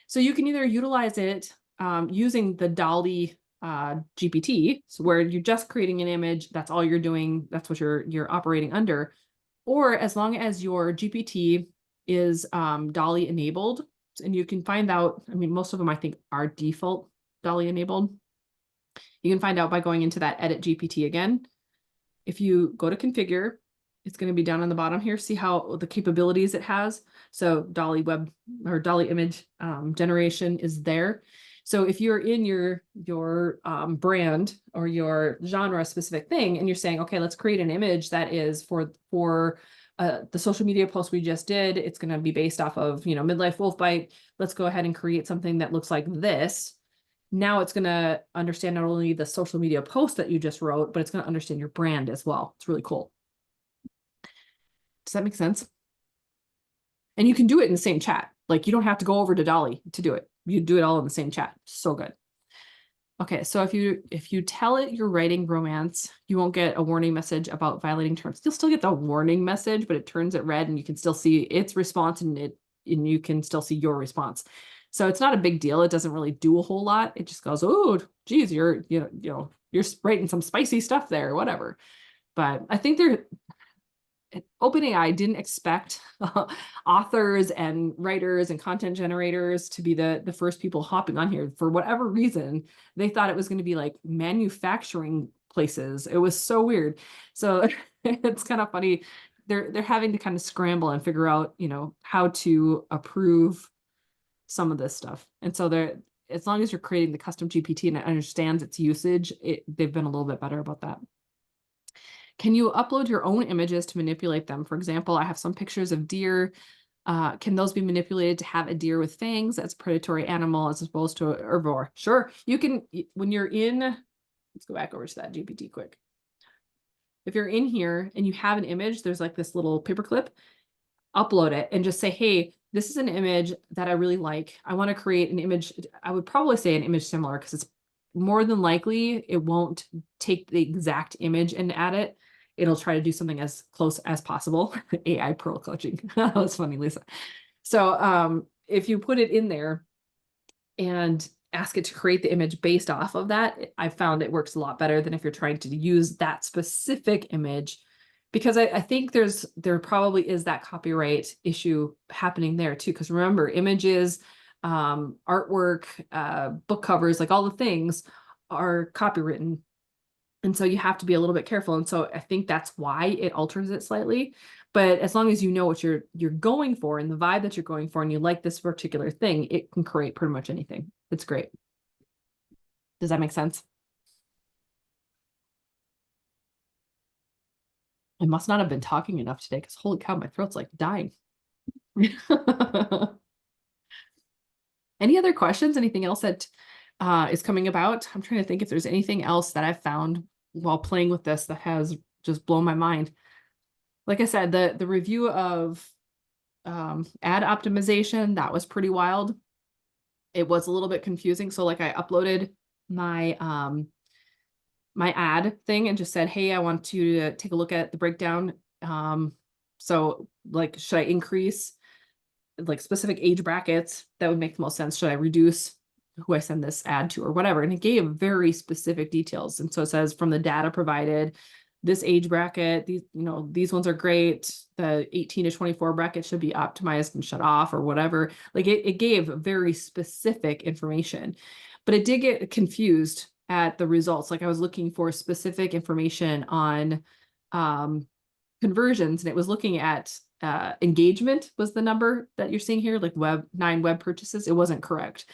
So you can either utilize it using the Dolly GPT, so where you're just creating an image, that's all you're doing, that's what you're operating under. Or as long as your GPT is Dolly enabled, and you can find out, I mean, most of them I think are default Dolly enabled. You can find out by going into that edit GPT again. If you go to configure, it's going to be down on the bottom here. See how the capabilities it has. So Dolly web or Dolly image generation is there. So if you're in your brand or your genre specific thing, and you're saying, okay, let's create an image that is for the social media post we just did, it's going to be based off of, Midlife Wolf Bite. Let's go ahead and create something that looks like this. Now it's going to understand not only the social media post that you just wrote, but it's going to understand your brand as well. It's really cool. Does that make sense? And you can do it in the same chat. Like you don't have to go over to Dolly to do it. You do it all in the same chat. So good. Okay, so if you tell it you're writing romance, you won't get a warning message about violating terms. You'll still get the warning message, but it turns it red and you can still see its response and you can still see your response. So it's not a big deal. It doesn't really do a whole lot. It just goes, oh, geez, you're writing some spicy stuff there, whatever. But I think OpenAI didn't expect authors and writers and content generators to be the first people hopping on here. For whatever reason, they thought it was going to be like manufacturing places. It was so weird. So it's kind of funny. They're having to kind of scramble and figure out, how to approve some of this stuff. And so as long as you're creating the custom GPT and it understands its usage, they've been a little bit better about that. Can you upload your own images to manipulate them? For example, I have some pictures of deer. Can those be manipulated to have a deer with fangs as a predatory animal as opposed to a herbivore? Sure. You can, when you're in, let's go back over to that GPT quick. If you're in here and you have an image, there's like this little paperclip, upload it and just say, hey, this is an image that I really like. I want to create an image. I would probably say an image similar because it's more than likely it won't take the exact image and add it. It'll try to do something as close as possible. AI pearl clutching. That was funny, Lisa. So if you put it in there and ask it to create the image based off of that, I found it works a lot better than if you're trying to use that specific image, because I think there probably is that copyright issue happening there too. Because remember, images, artwork, book covers, like all the things are copywritten. And so you have to be a little bit careful. And so I think that's why it alters it slightly. But as long as you know what you're going for and the vibe that you're going for, and you like this particular thing, it can create pretty much anything. It's great. Does that make sense? I must not have been talking enough today because holy cow, my throat's like dying. Any other questions? Anything else that is coming about? I'm trying to think if there's anything else that I've found while playing with this that has just blown my mind. Like I said, the review of ad optimization, that was pretty wild. It was a little bit confusing. So like I uploaded my my ad thing and just said, hey, I want you to take a look at the breakdown. So like, should I increase like specific age brackets? That would make the most sense. Should I reduce who I send this ad to or whatever? And it gave very specific details. And so it says from the data provided, this age bracket, these ones are great. The 18 to 24 bracket should be optimized and shut off or whatever. Like it gave very specific information, but it did get confused at the results. Like I was looking for specific information on conversions, and it was looking at engagement was the number that you're seeing here, like 9 web purchases. It wasn't correct.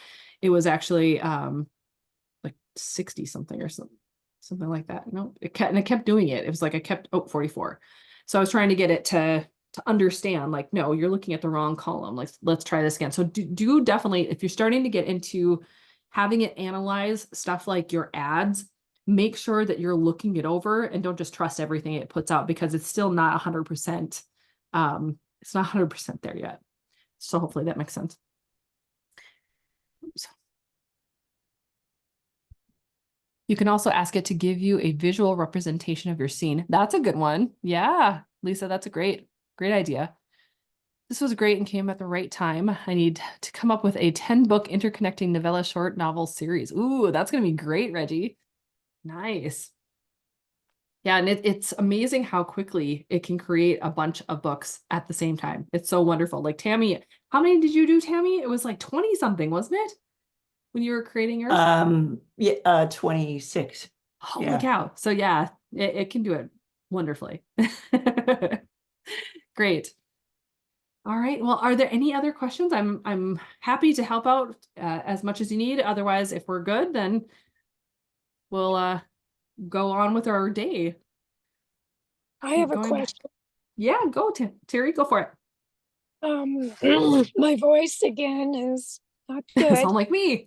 It was actually like 60 something or something like that. No, it kept doing it. It was like I kept 44. So I was trying to get it to understand, like, no, you're looking at the wrong column. Like, let's try this again. So do definitely, if you're starting to get into having it analyze stuff like your ads, make sure that you're looking it over and don't just trust everything it puts out, because it's still not 100%. It's not 100% there yet. So hopefully that makes sense. Oops. You can also ask it to give you a visual representation of your scene. That's a good one. Yeah, Lisa, that's a great idea. This was great and came at the right time. I need to come up with a 10-book interconnecting novella short novel series. Ooh, that's going to be great, Reggie. Nice. Yeah, and it's amazing how quickly it can create a bunch of books at the same time. It's so wonderful. Like Tammy, how many did you do, Tammy? It was like 20 something, wasn't it? When you were creating yours? Yeah, 26. Holy cow. So yeah, it can do it wonderfully. Great. All right. Well, are there any other questions? I'm happy to help out as much as you need. Otherwise, if we're good, then we'll go on with our day. I have a question. Yeah, go Terry, go for it. My voice again is not good. Sound like me.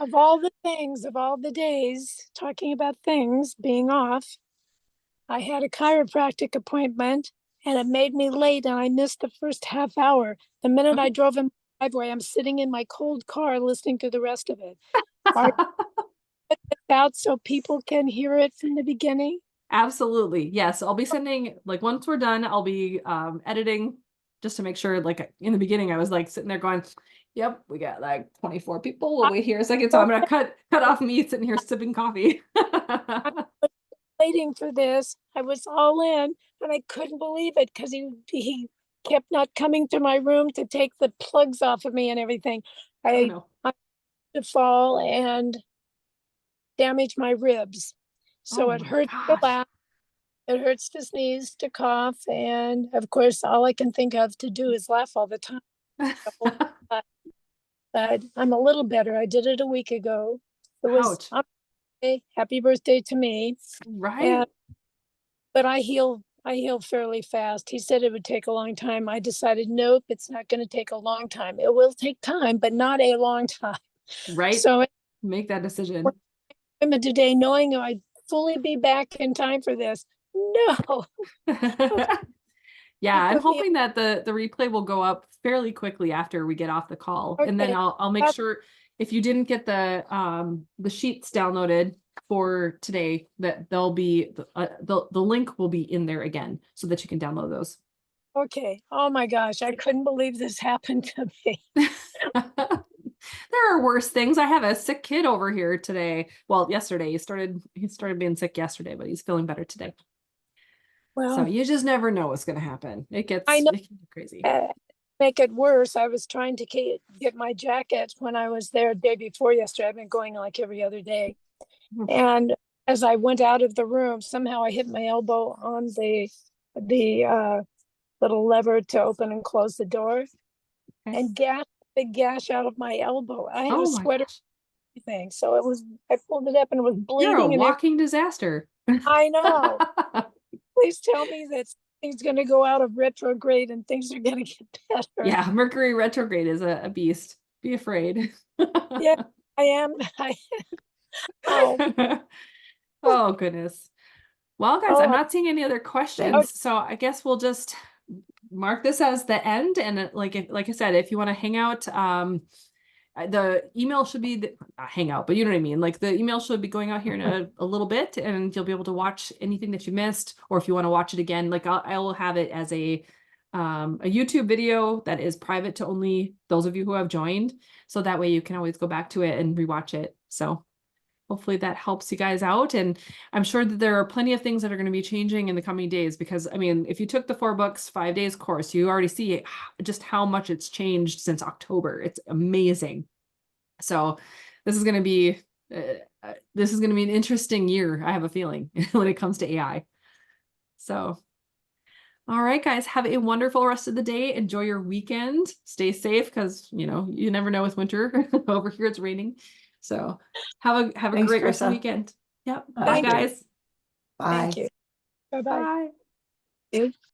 Of all the things, of all the days, talking about things being off, I had a chiropractic appointment and it made me late and I missed the first half hour. The minute I drove in my driveway, I'm sitting in my cold car listening to the rest of it. Are out so people can hear it from the beginning? Absolutely. Yes. I'll be sending, like, once we're done, I'll be editing just to make sure, like in the beginning, I was like sitting there going, yep, we got like 24 people. We'll wait here a second. So I'm going to cut off me sitting here sipping coffee. Waiting for this. I was all in and I couldn't believe it because he kept not coming to my room to take the plugs off of me and everything. Oh, I no. to fall and damage my ribs. So Oh it my hurts to gosh. laugh, it hurts to sneeze, to cough, and of course, all I can think of to do is laugh all the time. But I'm a little better. I did it a week ago. It was Ouch. happy birthday to me. Right. And but I heal fairly fast. He said it would take a long time. I decided, nope, it's not going to take a long time. It will take time, but not a long time. Right. So Make that decision. I'm today knowing I'd fully be back in time for this. No. Yeah, I'm put me- hoping that the replay will go up fairly quickly after we get off the call. And then Okay. I'll make sure if you didn't get the sheets downloaded for today, that they'll be the link will be in there again so that you can download those. Okay. Oh my gosh, I couldn't believe this happened to me. There are worse things. I have a sick kid over here today. Well, yesterday he started being sick yesterday, but he's feeling better today. So Well, you just never know what's going to happen. It can I know. get crazy. Make it worse, I was trying to get my jacket when I was there the day before yesterday. I've been going like every other day. And as I went out of the room, somehow I hit my elbow on the little lever to open and close the door, Okay. and big gash out of my elbow. I had Oh a my sweater gosh. thing, so I pulled it up and it was You're a bleeding. And walking disaster. I know. Please tell me that things going to go out of retrograde and things are going to get better. Yeah, Mercury retrograde is a beast. Be afraid. Yeah, I am. Oh, Oh, goodness. Well, guys, I'm oh, not seeing any other questions, so I guess we'll just mark this as the end. And like I said, if you want to hang out, the email should be hang out, but you know what I mean? Like the email should be going out here in a little bit, and you'll be able to watch anything that you missed, or if you want to watch it again, like I will have it as a YouTube video that is private to only those of you who have joined. So that way you can always go back to it and rewatch it. So hopefully that helps you guys out. And I'm sure that there are plenty of things that are going to be changing in the coming days, because I mean, if you took the 4 books, 5 days course, you already see just how much it's changed since October. It's amazing. So this is going to be an interesting year, I have a feeling, when it comes to AI. So, all right, guys, have a wonderful rest of the day. Enjoy your weekend. Stay safe, because you never know with winter. Over here it's raining. So have a Thanks, great rest of the Carissa. weekend. Yep. Bye, Thank you. guys. Bye. thank you. Bye-bye. Bye.